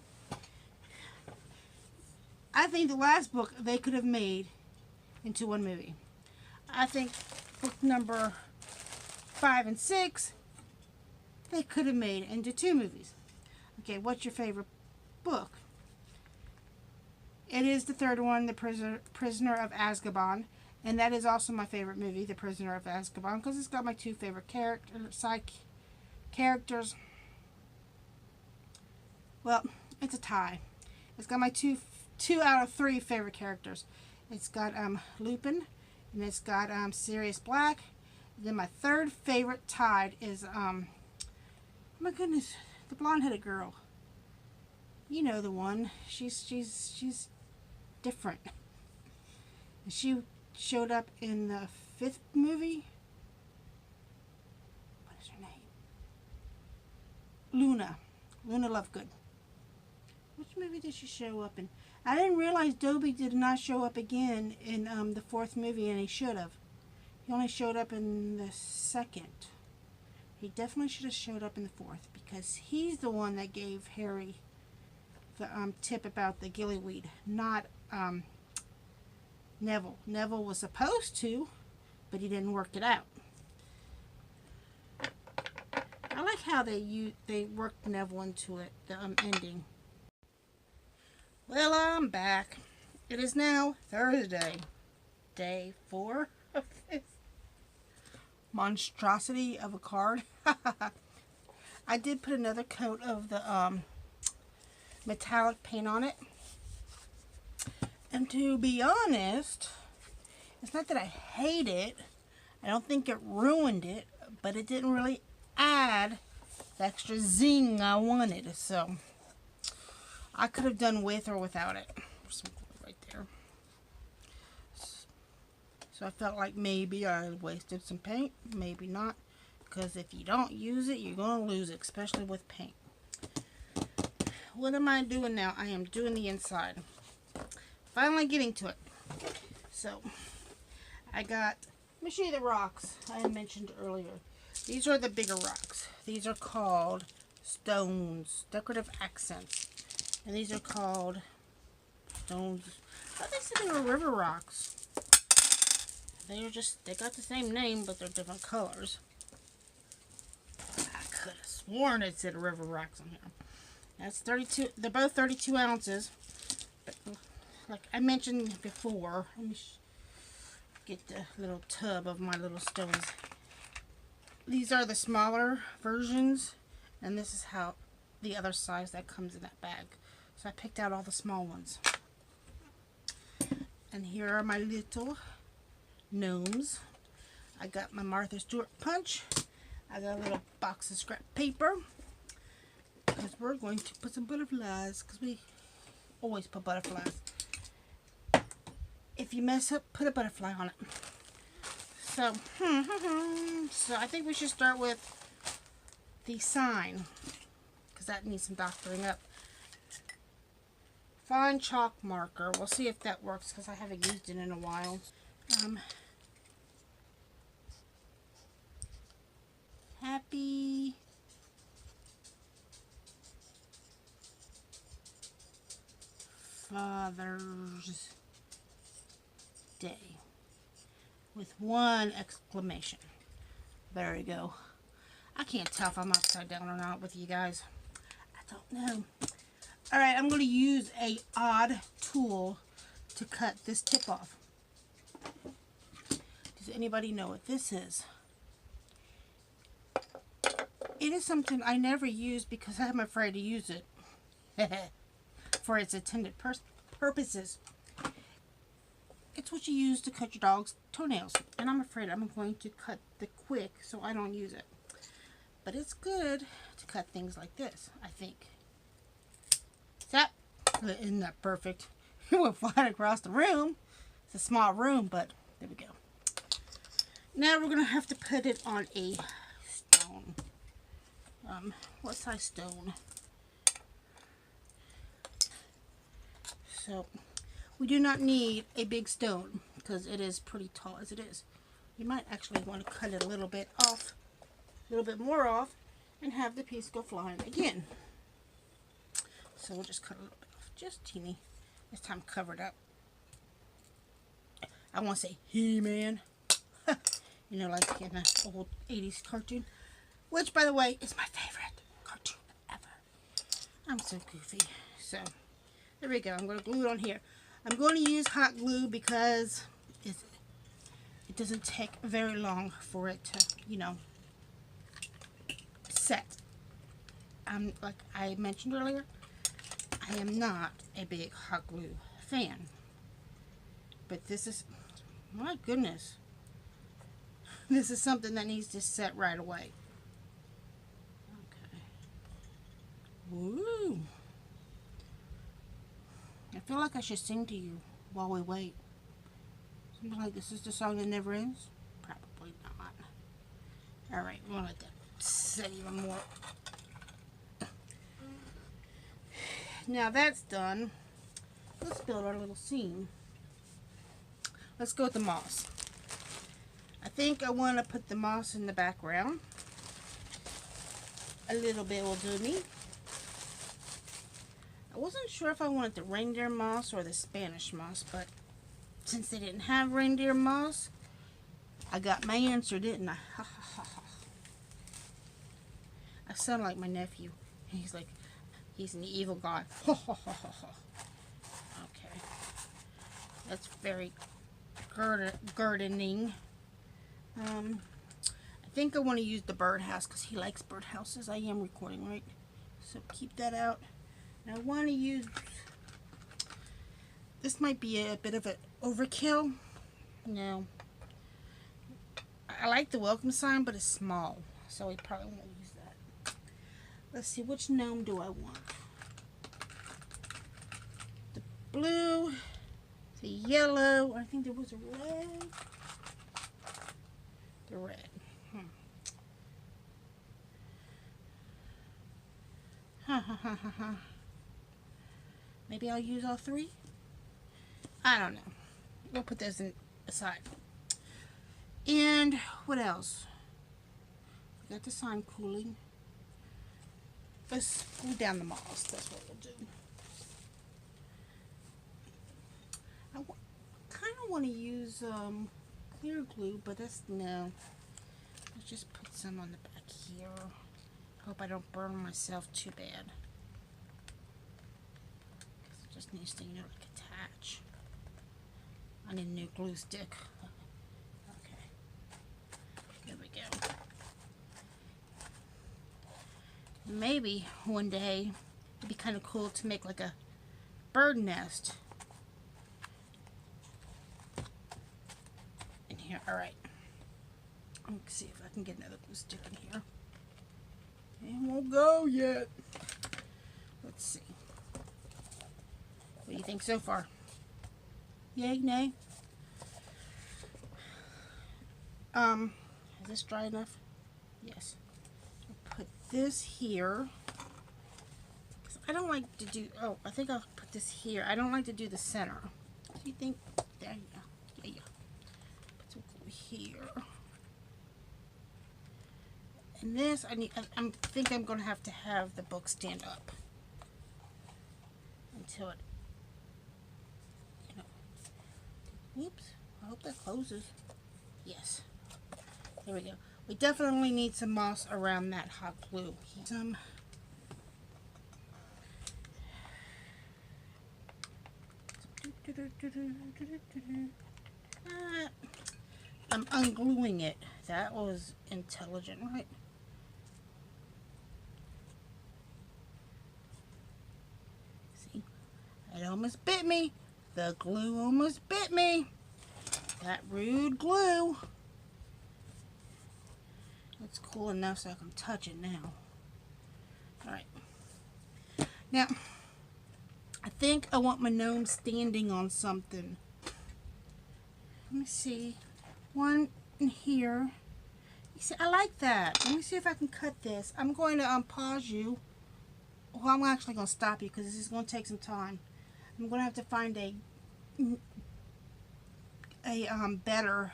I think the last book they could have made into one movie. I think book number 5 and 6 they could have made into 2 movies. Okay, what's your favorite book? It is the 3rd one, The Prisoner of Azkaban, and that is also my favorite movie, The Prisoner of Azkaban, because it's got my 2 favorite side characters. Well, it's a tie. It's got my two out of 3 favorite characters. It's got Lupin, and it's got Sirius Black. And then my 3rd favorite tied is oh my goodness, the blonde-headed girl. You know the one. She's different. And she showed up in the 5th movie. What is her name? Luna Lovegood. Which movie did she show up in? I didn't realize Dobby did not show up again in the 4th movie, and he should have. He only showed up in the 2nd. He definitely should have showed up in the 4th, because he's the one that gave Harry the tip about the gillyweed, not Neville. Neville was supposed to, but he didn't work it out. I like how they worked Neville into it, the ending. Well, I'm back. It is now Thursday, day 4 of this monstrosity of a card. I did put another coat of the metallic paint on it. And to be honest, it's not that I hate it. I don't think it ruined it, but it didn't really add the extra zing I wanted. So I could have done with or without it. There's some glue right there. So I felt like maybe I wasted some paint. Maybe not. Because if you don't use it, you're going to lose it. Especially with paint. What am I doing now? I am doing the inside. Finally getting to it. So I got, let me show you the rocks I had mentioned earlier. These are the bigger rocks. These are called stones. Decorative accents. And these are called stones. I thought they said they were river rocks. They got the same name, but they're different colors. I could have sworn it said river rocks on here. That's 32. They're both 32 ounces. But like I mentioned before, let me get the little tub of my little stones. These are the smaller versions, and this is how the other size that comes in that bag. So I picked out all the small ones. And here are my little gnomes. I got my Martha Stewart punch. I got a little box of scrap paper. Because we're going to put some butterflies. Because we always put butterflies. If you mess up, put a butterfly on it. So, so I think we should start with the sign. because that needs some doctoring up. Fine chalk marker. We'll see if that works because I haven't used it in a while. Happy Father's Day with one exclamation. There we go. I can't tell if I'm upside down or not with you guys. I don't know. Alright, I'm going to use a odd tool to cut this tip off. Does anybody know what this is? It is something I never use because I'm afraid to use it for its intended purposes. It's what you use to cut your dog's toenails, and I'm afraid I'm going to cut the quick so I don't use it. But it's good to cut things like this, I think. Isn't that perfect? It went flying across the room. It's a small room, but there we go. Now we're going to have to put it on a stone. What size stone? So, we do not need a big stone because it is pretty tall as it is. You might actually want to cut it a little bit off, a little bit more off, and have the piece go flying again. So we'll just cut a little bit off, just teeny. This time covered up. I want to say He-Man. You know, like in an old 80s cartoon. Which, by the way, is my favorite cartoon ever. I'm so goofy. So, there we go. I'm going to glue it on here. I'm going to use hot glue because it doesn't take very long for it to, you know, set. Like I mentioned earlier, I am not a big hot glue fan. But this is, my goodness, this is something that needs to set right away. Okay. Woo! I feel like I should sing to you while we wait. Something like, this is the song that never ends? Probably not. Alright, we'll let that set even more. Now that's done. Let's build our little scene. Let's go with the moss. I think I want to put the moss in the background. A little bit will do me. I wasn't sure if I wanted the reindeer moss or the Spanish moss, but since they didn't have reindeer moss, I got my answer, didn't I? Ha ha ha ha. I sound like my nephew. He's like, he's an evil god. Ha ha ha ha ha. Okay. That's very gardening. I think I want to use the birdhouse because he likes birdhouses. I am recording, right? So keep that out. And I want to use, this might be a bit of an overkill. No. I like the welcome sign, but it's small. So we probably won't use that. Let's see, which gnome do I want? The blue, the yellow, I think there was a red. The red. Ha ha ha ha ha. Maybe I'll use all three? I don't know. We'll put those aside. And what else? We got the sign cooling. Let's glue down the moss. That's what we'll do. I kind of want to use clear glue, but that's no. Let's just put some on the back here. Hope I don't burn myself too bad. It just needs to, you know, like attach. I need a new glue stick. Okay. There we go. Maybe one day it'd be kind of cool to make like a bird nest in here. Alright. Let's see if I can get another glue stick in here. It won't go yet. Let's see. What do you think so far? Yay, nay? Is this dry enough? Yes. I'll put this here. I don't like to do, oh, I think I'll put this here. I don't like to do the center. Do you think, there you go. Yeah, yeah. Put some glue here. And this, I think I'm going to have the book stand up until it, you know, oops, I hope that closes. Yes, there we go. We definitely need some moss around that hot glue. Some I'm ungluing it. That was intelligent, right? See, it almost bit me. The glue almost bit me. That rude glue. It's cool enough so I can touch it now. Alright. Now, I think I want my gnome standing on something. Let me see. One in here. You see, I like that. Let me see if I can cut this. I'm going to pause you. Well, I'm actually going to stop you because this is going to take some time. I'm going to have to find a better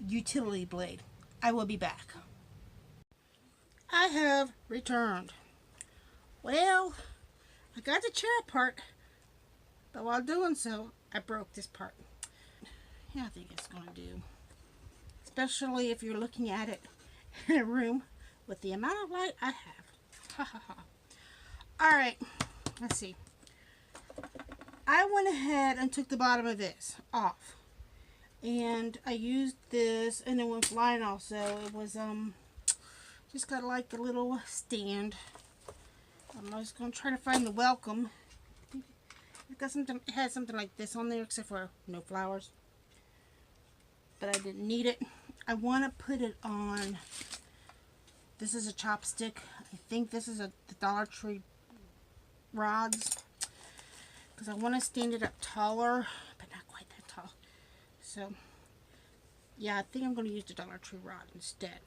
utility blade. I will be back. I have returned. Well, I got the chair apart, but while doing so, I broke this part. Yeah, I think it's going to do. Especially if you're looking at it in a room with the amount of light I have. Ha ha ha. Alright, let's see. I went ahead and took the bottom of this off. And I used this, and it went flying also. It was, just got like a little stand. I'm just going to try to find the welcome. It had something like this on there, except for no flowers. But I didn't need it. I want to put it on, this is a chopstick. I think this is the Dollar Tree rods. Because I want to stand it up taller, but not quite that tall. So, yeah, I think I'm going to use the Dollar Tree rod instead.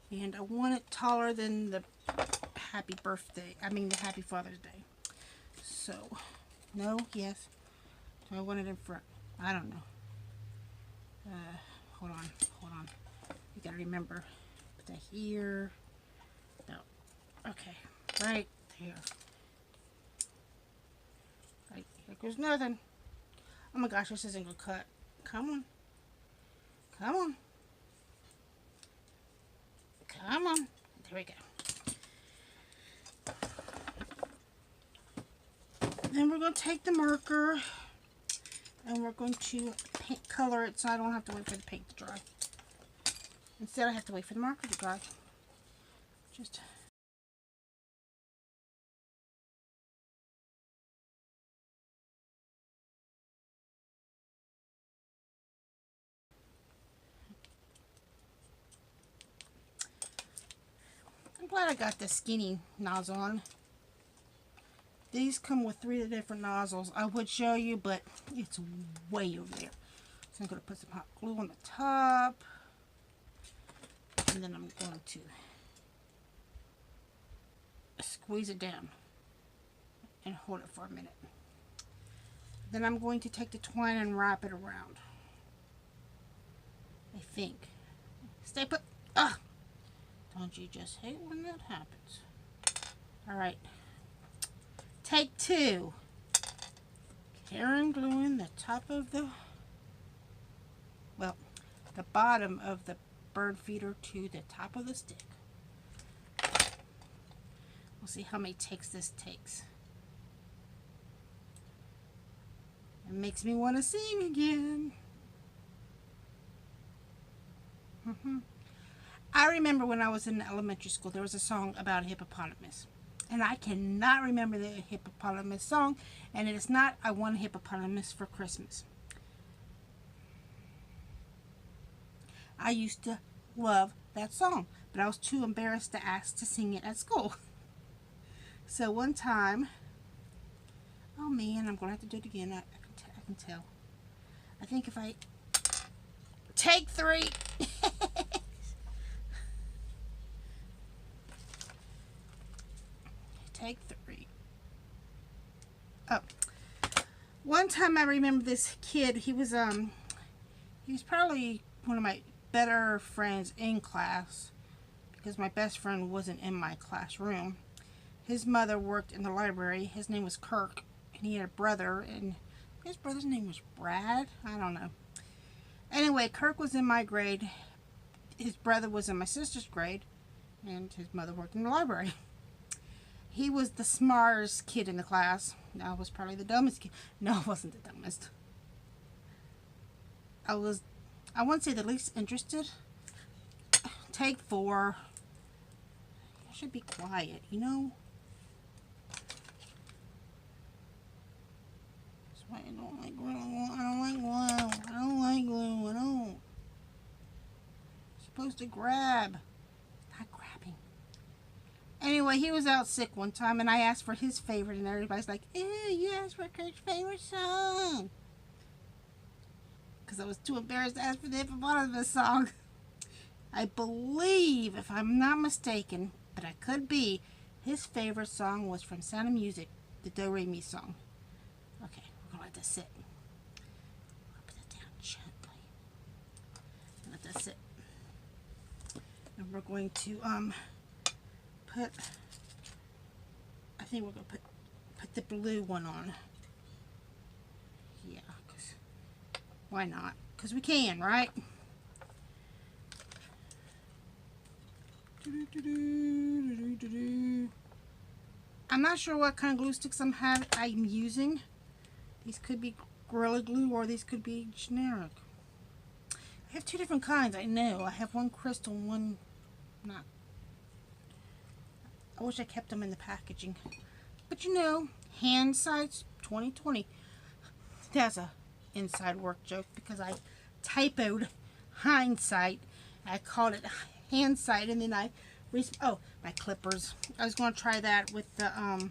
And I want it taller than the Happy Father's Day. So, no, yes. Do I want it in front? I don't know. Hold on. You gotta remember. Put that here. No. Okay. Right there. Right here goes nothing. Oh my gosh, this isn't gonna cut. Come on. Come on. Come on. There we go. Then we're going to take the marker and we're going to color it so I don't have to wait for the paint to dry. Instead, I have to wait for the marker to dry. Just I'm glad I got the skinny nozzle on. These come with 3 different nozzles. I would show you, but it's way over there. So I'm going to put some hot glue on the top. And then I'm going to squeeze it down and hold it for a minute. Then I'm going to take the twine and wrap it around. I think. Stay put. Ah! Don't you just hate when that happens? Alright. Take 2. Karen gluing the top of the, well, the bottom of the bird feeder to the top of the stick. We'll see how many takes this takes. It makes me want to sing again. I remember when I was in elementary school, there was a song about a hippopotamus. And I cannot remember the hippopotamus song. And it is not, I want a hippopotamus for Christmas. I used to love that song. But I was too embarrassed to ask to sing it at school. So one time, oh man, I'm going to have to do it again. I can tell. I think if I take 3. one time I remember this kid, he was probably one of my better friends in class because my best friend wasn't in my classroom. His mother worked in the library. His name was Kirk, and he had a brother, and his brother's name was Brad. I don't know. Anyway, Kirk was in my grade. His brother was in my sister's grade, and his mother worked in the library. He was the smartest kid in the class. I was probably the dumbest kid. No, I wasn't the dumbest. I wouldn't say the least interested. Take 4. I should be quiet, you know? That's why I don't like glue. I don't like glue. I don't like glue. I don't. You're supposed to grab. Not grabbing. Anyway, he was out sick one time, and I asked for his favorite, and everybody's like, ew, you asked for Kurt's favorite song. Because I was too embarrassed to ask for the hippopotamus song. I believe, if I'm not mistaken, but I could be, his favorite song was from Sound of Music, the Do Re Mi song. Okay, we're going to let that sit. Put that down gently. Let that sit. And we're going to put, I think we're going to put the blue one on. Yeah, because why not? Because we can, right? I'm not sure what kind of glue sticks I'm using. These could be Gorilla Glue or these could be generic. I have 2 different kinds, I know. I have one crystal and one not. I wish I kept them in the packaging. But you know, hindsight's 2020. That's a inside work joke because I typoed hindsight. I called it handsight, and then my clippers. I was going to try that with the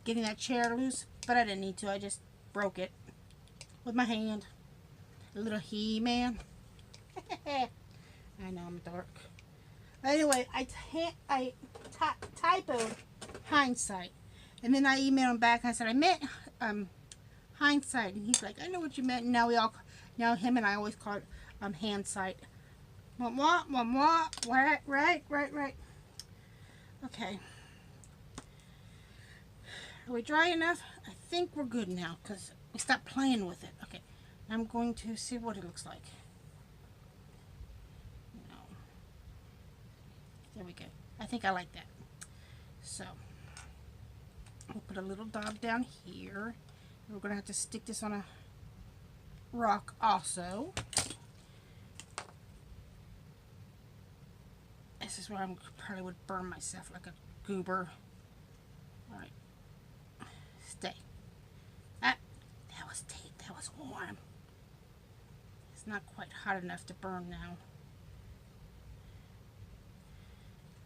getting that chair loose, but I didn't need to. I just broke it with my hand. A little He-Man. I know I'm dark. Anyway, I typoed hindsight, and then I emailed him back and I said I meant hindsight, and he's like, I know what you meant. And now him and I always call it handsight. What? Right. Okay. Are we dry enough? I think we're good now because we stopped playing with it. Okay. I'm going to see what it looks like. No. There we go. I think I like that. So, we'll put a little dot down here. We're going to have to stick this on a rock also. This is where I probably would burn myself like a goober. Alright. Stay. That was tape. That was warm. It's not quite hot enough to burn now.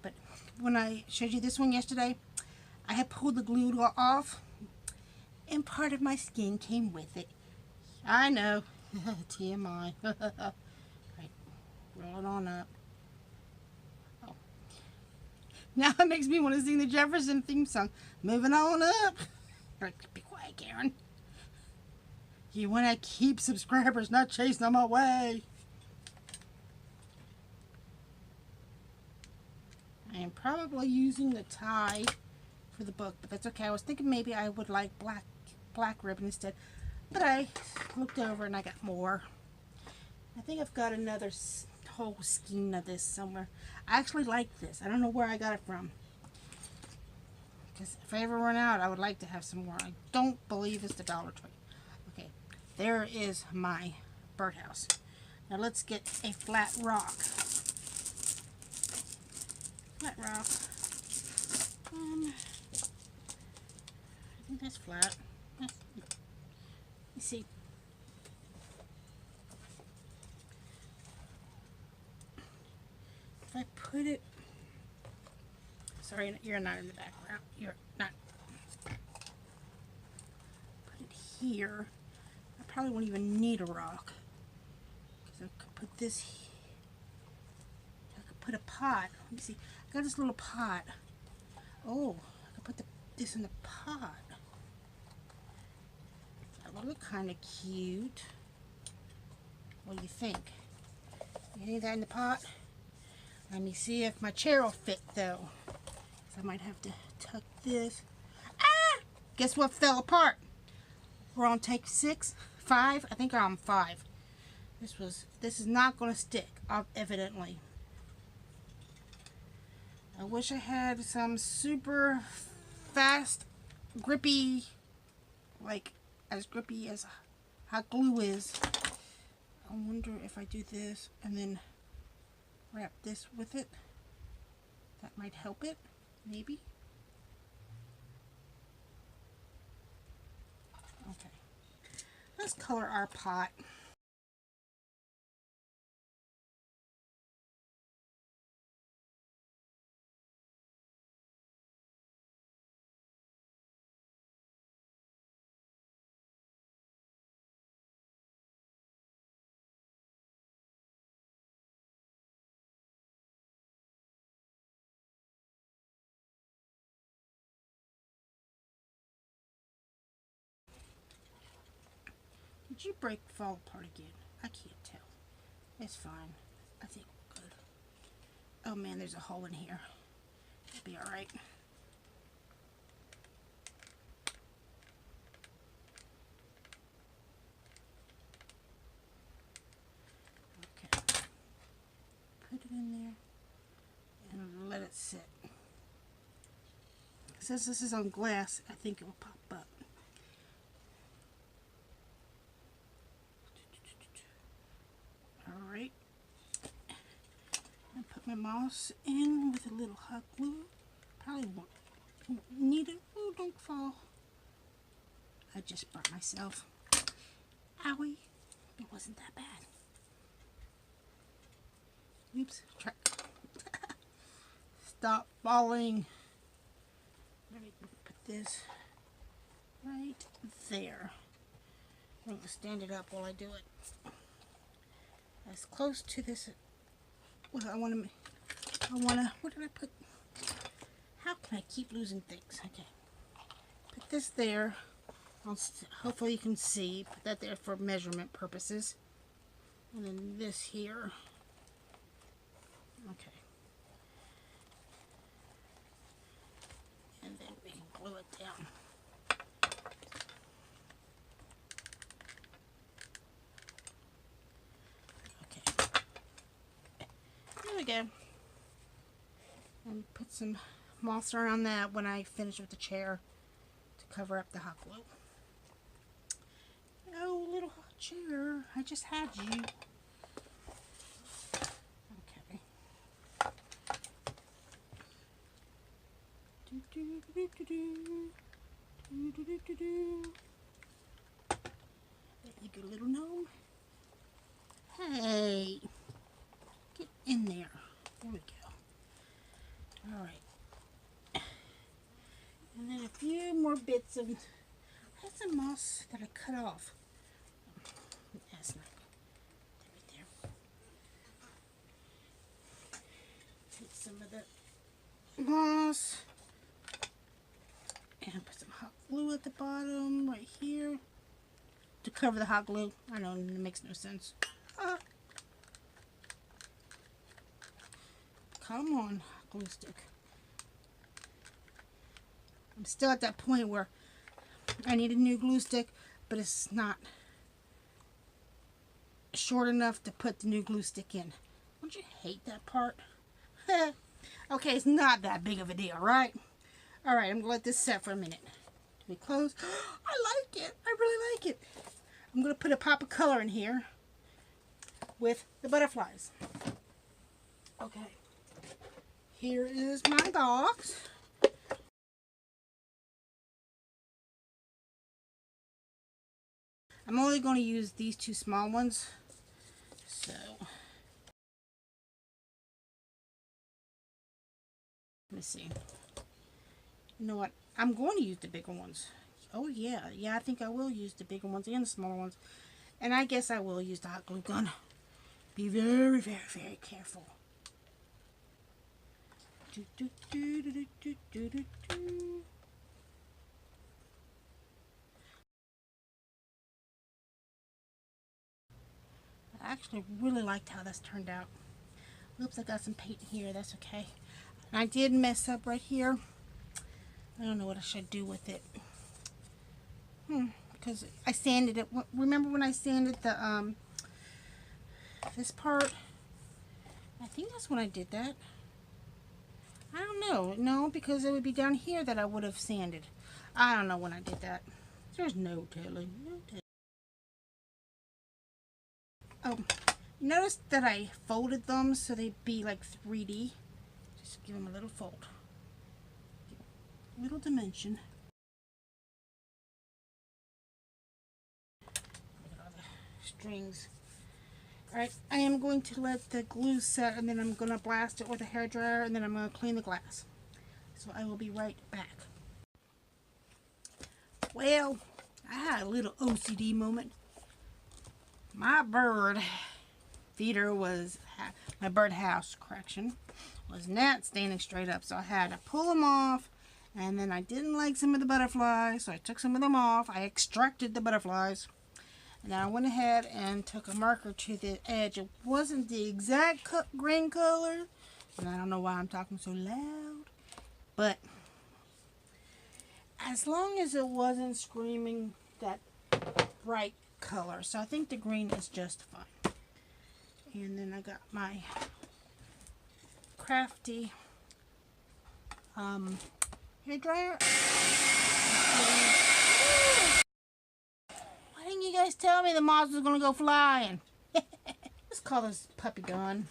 But when I showed you this one yesterday, I had pulled the glue off, and part of my skin came with it. I know. TMI. Right. Roll it on up. Oh. Now it makes me want to sing the Jefferson theme song. Moving on up. Be quiet, Karen. You want to keep subscribers, not chase them away. I am probably using the tie for the book, but that's okay. I was thinking maybe I would like black ribbon instead, but I looked over and I got more. I think I've got another whole skein of this somewhere. I actually like this. I don't know where I got it from, because if I ever run out, I would like to have some more. I don't believe it's the Dollar Tree. Okay, there is my birdhouse. Now let's get a flat rock. Flat rock. I think that's flat. Let me see. If I put it... Sorry, you're not in the background. You're not. Put it here. I probably won't even need a rock. Because I could put this here. I could put a pot. Let me see. I got this little pot. Oh, I could put this in the pot. would look kind of cute. What do you think? You need that in the pot? Let me see if my chair will fit though. So I might have to tuck this. Ah! Guess what fell apart? We're on take 6, 5. I think I'm on 5. This is not going to stick, evidently. I wish I had some super fast, grippy, like as grippy as hot glue is. I wonder if I do this and then wrap this with it. That might help it, maybe. Okay. Let's color our pot. Did you fall apart again? I can't tell. It's fine. I think we're good. Oh man, there's a hole in here. It'll be alright. Okay. Put it in there and let it sit. Since this is on glass, I think it will pop up. Alright. I put my mouse in with a little hot glue. Probably won't need it. Oh, don't fall. I just burnt myself. Owie. It wasn't that bad. Oops. Stop falling. Let me put this right there. I'm going to stand it up while I do it. As close to this. Well, I want to, what did I put? How can I keep losing things? Okay. Put this there. Hopefully you can see. Put that there for measurement purposes. And then this here. Okay. And then we can glue it down. Okay. There we go. And put some moss around that when I finish with the chair to cover up the hot glue. Oh, little hot chair. I just had you. Okay. There you go, little gnome. Hey, get in there. There we go. All right. And then a few more bits of. I had some moss that I cut off. That's not good. Right there. Take some of the moss and put some hot glue at the bottom right here to cover the hot glue. I know it makes no sense. Come on, glue stick. I'm still at that point where I need a new glue stick, but it's not short enough to put the new glue stick in. Don't you hate that part? Okay, it's not that big of a deal, right? Alright, I'm going to let this set for a minute. Do we close? I like it. I really like it. I'm going to put a pop of color in here with the butterflies. Okay. Here is my box. I'm only going to use these two small ones. So, let me see. You know what? I'm going to use the bigger ones. Oh yeah, I think I will use the bigger ones and the smaller ones. And I guess I will use the hot glue gun. Be very, very, very careful. Do, do, do, do, do, do, do, do. I actually really liked how this turned out. Oops, I got some paint here. That's okay. And I did mess up right here. I don't know what I should do with it. Because I sanded it. Remember when I sanded the this part? I think that's when I did that. I don't know. No, because it would be down here that I would have sanded. I don't know when I did that. There's no telling. No telling. Oh, notice that I folded them so they'd be like 3D. Just give them a little fold. Little dimension. Look at all the strings. Alright, I am going to let the glue set, and then I'm going to blast it with a hairdryer, and then I'm going to clean the glass. So I will be right back. Well, I had a little OCD moment. My bird feeder was, my bird house, correction, was not standing straight up. So I had to pull them off, and then I didn't like some of the butterflies, so I took some of them off. I extracted the butterflies. And then I went ahead and took a marker to the edge. It wasn't the exact green color. And I don't know why I'm talking so loud. But as long as it wasn't screaming that bright color. So I think the green is just fine. And then I got my crafty hairdryer. Why didn't you guys tell me the moth was going to go flying? Let's call this puppy gone.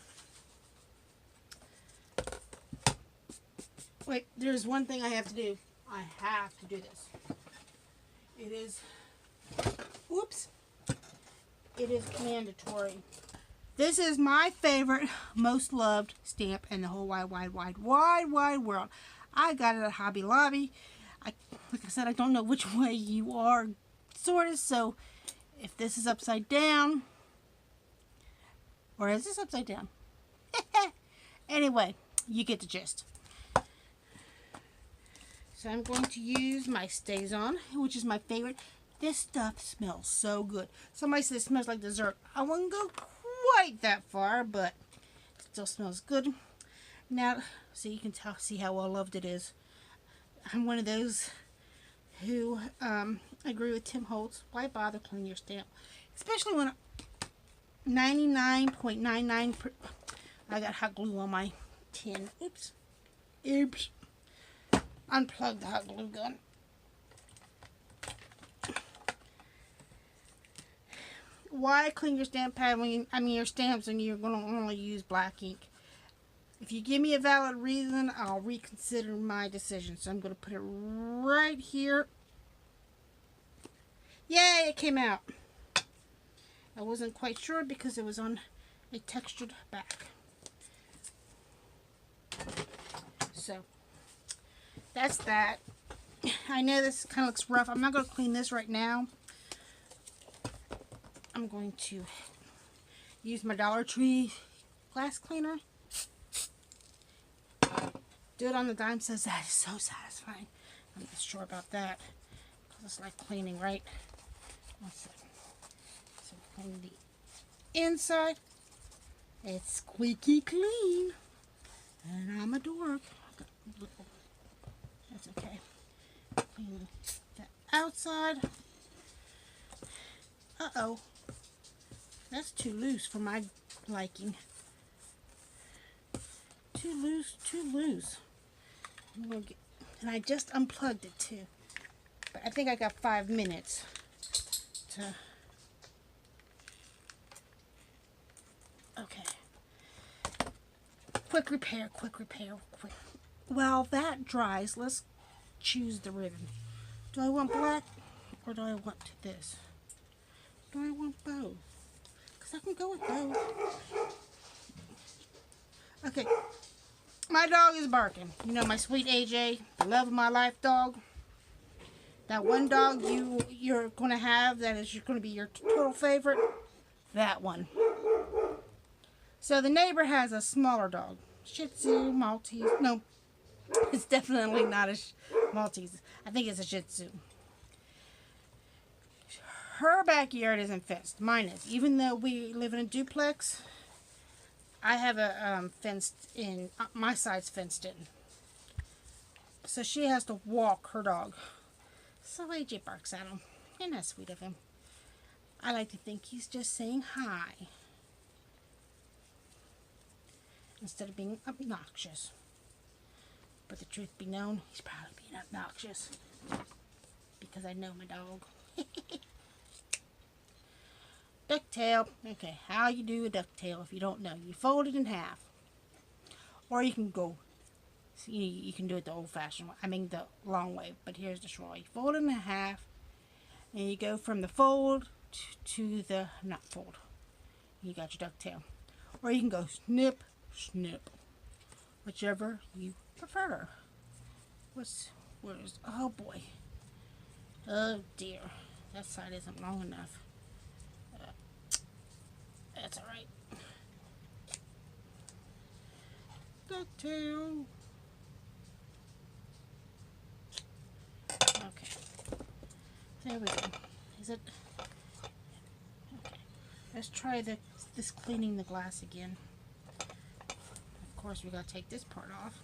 Wait, there's one thing I have to do. I have to do this. It is, whoops, it is mandatory. This is my favorite, most loved stamp in the whole wide world. I got it at Hobby Lobby. Like I said, I don't know which way you are sorted, so if this is upside down, or is this upside down? Anyway, you get the gist. So I'm going to use my Stays On, which is my favorite. This stuff smells so good. Somebody said it smells like dessert. I wouldn't go quite that far, but it still smells good. Now, so you can see how well loved it is. I'm one of those who agree with Tim Holtz. Why bother cleaning your stamp? Especially when 99.99%. I got hot glue on my tin. Oops. Oops. Unplug the hot glue gun. Why clean your stamp pad when your stamps when you're going to only use black ink? If you give me a valid reason, I'll reconsider my decision. So I'm going to put it right here. Yay, it came out. I wasn't quite sure because it was on a textured back. So that's that. I know this kind of looks rough. I'm not going to clean this right now. I'm going to use my Dollar Tree glass cleaner. Do it on the dime. Says that is so satisfying. I'm not sure about that because it's like cleaning, right? So clean the inside. It's squeaky clean, and I'm a dork. That's okay. Clean the outside. Uh-oh. That's too loose for my liking. Too loose, too loose. I'm gonna get, and I just unplugged it too. But I think I got 5 minutes to... Okay. Quick repair, quick repair, quick. While that dries, let's choose the ribbon. Do I want black or do I want this? Do I want both? Because I can go with both. Okay. My dog is barking. You know, my sweet AJ, the love of my life dog. That one dog you're going to have that is going to be your total favorite. That one. So the neighbor has a smaller dog. Shih Tzu, Maltese. No, it's definitely not a Maltese. I think it's a Shih Tzu. her backyard isn't fenced. Mine is. Even though we live in a duplex, I have a fenced in, my side's fenced in. So she has to walk her dog. So AJ barks at him. And that's sweet of him. I like to think he's just saying hi. Instead of being obnoxious. But the truth be known, he's probably being obnoxious. Because I know my dog. Ducktail. Okay, how you do a ducktail if you don't know. You fold it in half. Or you can go, you can do it the old-fashioned way. I mean the long way, but here's the short way. You fold it in half, and you go from the fold to the not fold. You got your ducktail. Or you can go snip, snip. Whichever you prefer. Oh boy. Oh dear. That side isn't long enough. That's alright. Ducktail. Okay. There we go. Is it? Okay. Let's try this cleaning the glass again. Of course, we gotta take this part off.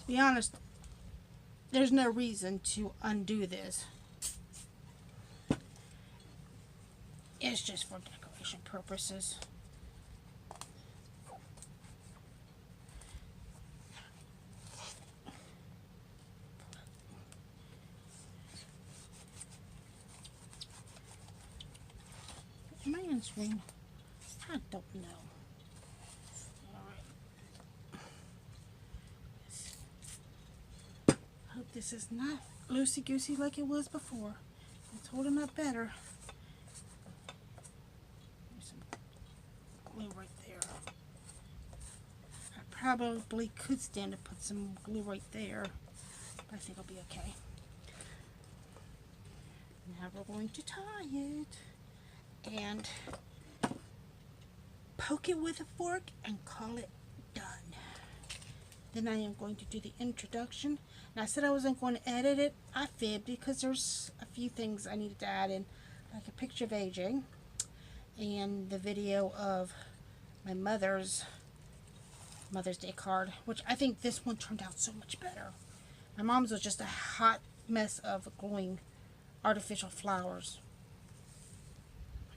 To be honest, there's no reason to undo this. It's just for decoration purposes. Am I in swing? I don't know. Hope this is not loosey-goosey like it was before. It's holding up better. There's some glue right there. I probably could stand to put some glue right there, but I think I'll be okay. Now we're going to tie it and poke it with a fork and call it done. Then I am going to do the introduction. And I said I wasn't going to edit it. I fibbed because there's a few things I needed to add in, like a picture of AJ and the video of my Mother's Day card, which I think this one turned out so much better. My mom's was just a hot mess of gluing artificial flowers.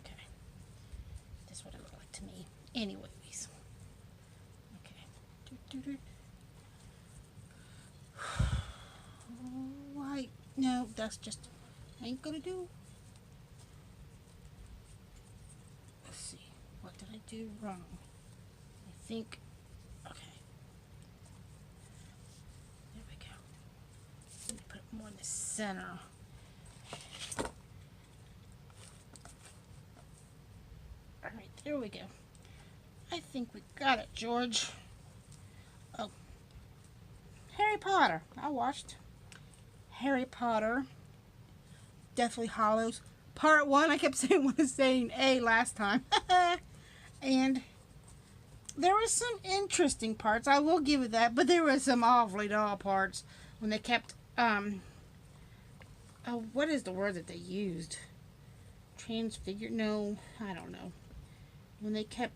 Okay, this is what it looked like to me. Anyways, okay. Right, no, that's just ain't gonna do. Let's see, what did I do wrong? I think, okay, there we go. Let me put it more in the center. Alright, there we go. I think we got it, George. Oh, Harry Potter. I watched Harry Potter, Deathly Hallows, Part 1. I kept saying A last time. And there were some interesting parts. I will give it that. But there were some awfully dull parts when they kept, oh, what is the word that they used? Transfigured? No, I don't know. When they kept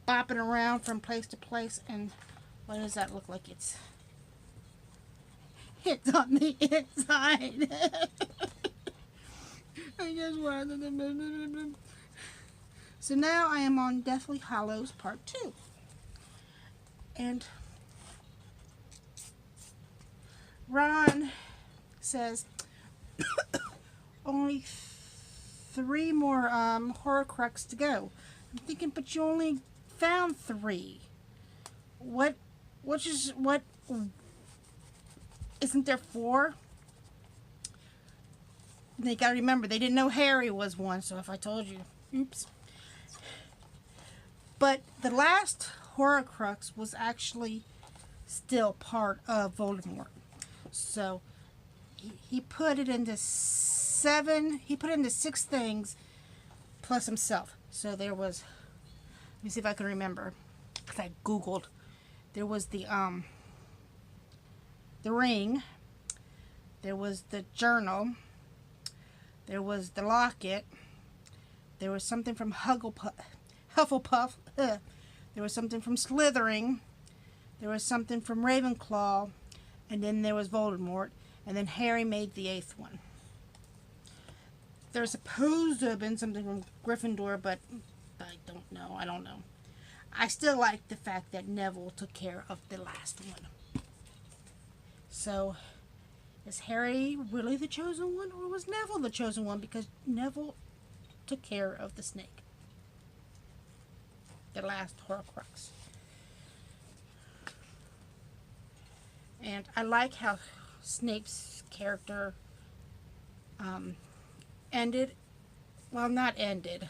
bopping around from place to place, and what does that look like? It's on the inside. I guess what? So now I am on Deathly Hallows Part 2. And Ron says only 3 more Horcrux to go. I'm thinking, but you only found 3. What isn't there 4? They gotta remember, they didn't know Harry was one, so if I told you, oops. But the last Horcrux was actually still part of Voldemort. So he put it into 7, he put it into 6 things plus himself. So there was, let me see if I can remember, because I Googled. There was the ring, there was the journal, There was the locket. There was something from Hufflepuff. There was something from Slithering. There was something from Ravenclaw. And then there was Voldemort. And then Harry made the 8th one. There's supposed to have been something from Gryffindor, but I don't know. I still like the fact that Neville took care of the last one. So, is Harry really the chosen one, or was Neville the chosen one? Because Neville took care of the snake. The last Horcrux. And I like how Snape's character ended. Well, not ended.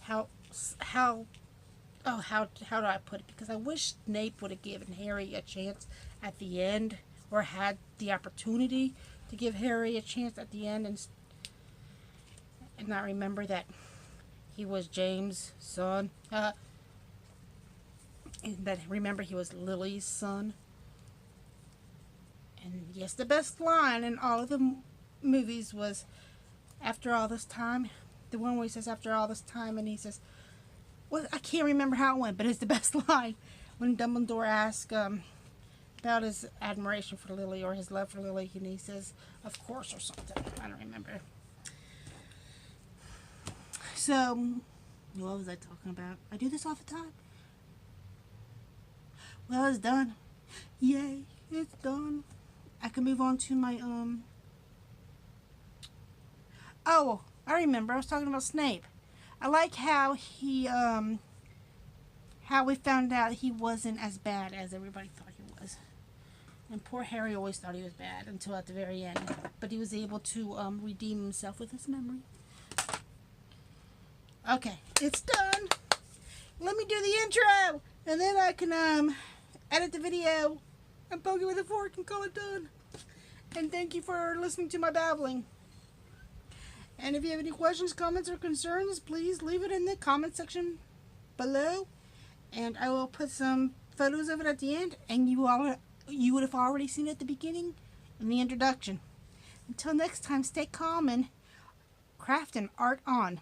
How do I put it? Because I wish Snape would have given Harry a chance at the end, or had the opportunity to give Harry a chance at the end, and not remember that he was James' son. And that remember he was Lily's son. And yes, the best line in all of the movies was, "After all this time," the one where he says, "After all this time," and he says, well, I can't remember how it went, but it's the best line. When Dumbledore asks about his admiration for Lily, or his love for Lily, and he says, "Of course," or something. I don't remember. So, what was I talking about? I do this all the time. Well, it's done. Yay, it's done. I can move on to my, Oh, I remember. I was talking about Snape. I like how he, how we found out he wasn't as bad as everybody thought he was. And poor Harry always thought he was bad until at the very end. But he was able to, redeem himself with his memory. Okay, it's done. Let me do the intro, and then I can, edit the video and poke it with a fork and call it done. And thank you for listening to my babbling. And if you have any questions, comments, or concerns, please leave it in the comment section below. And I will put some photos of it at the end, and you would have already seen it at the beginning in the introduction. Until next time, stay calm and craft and art on.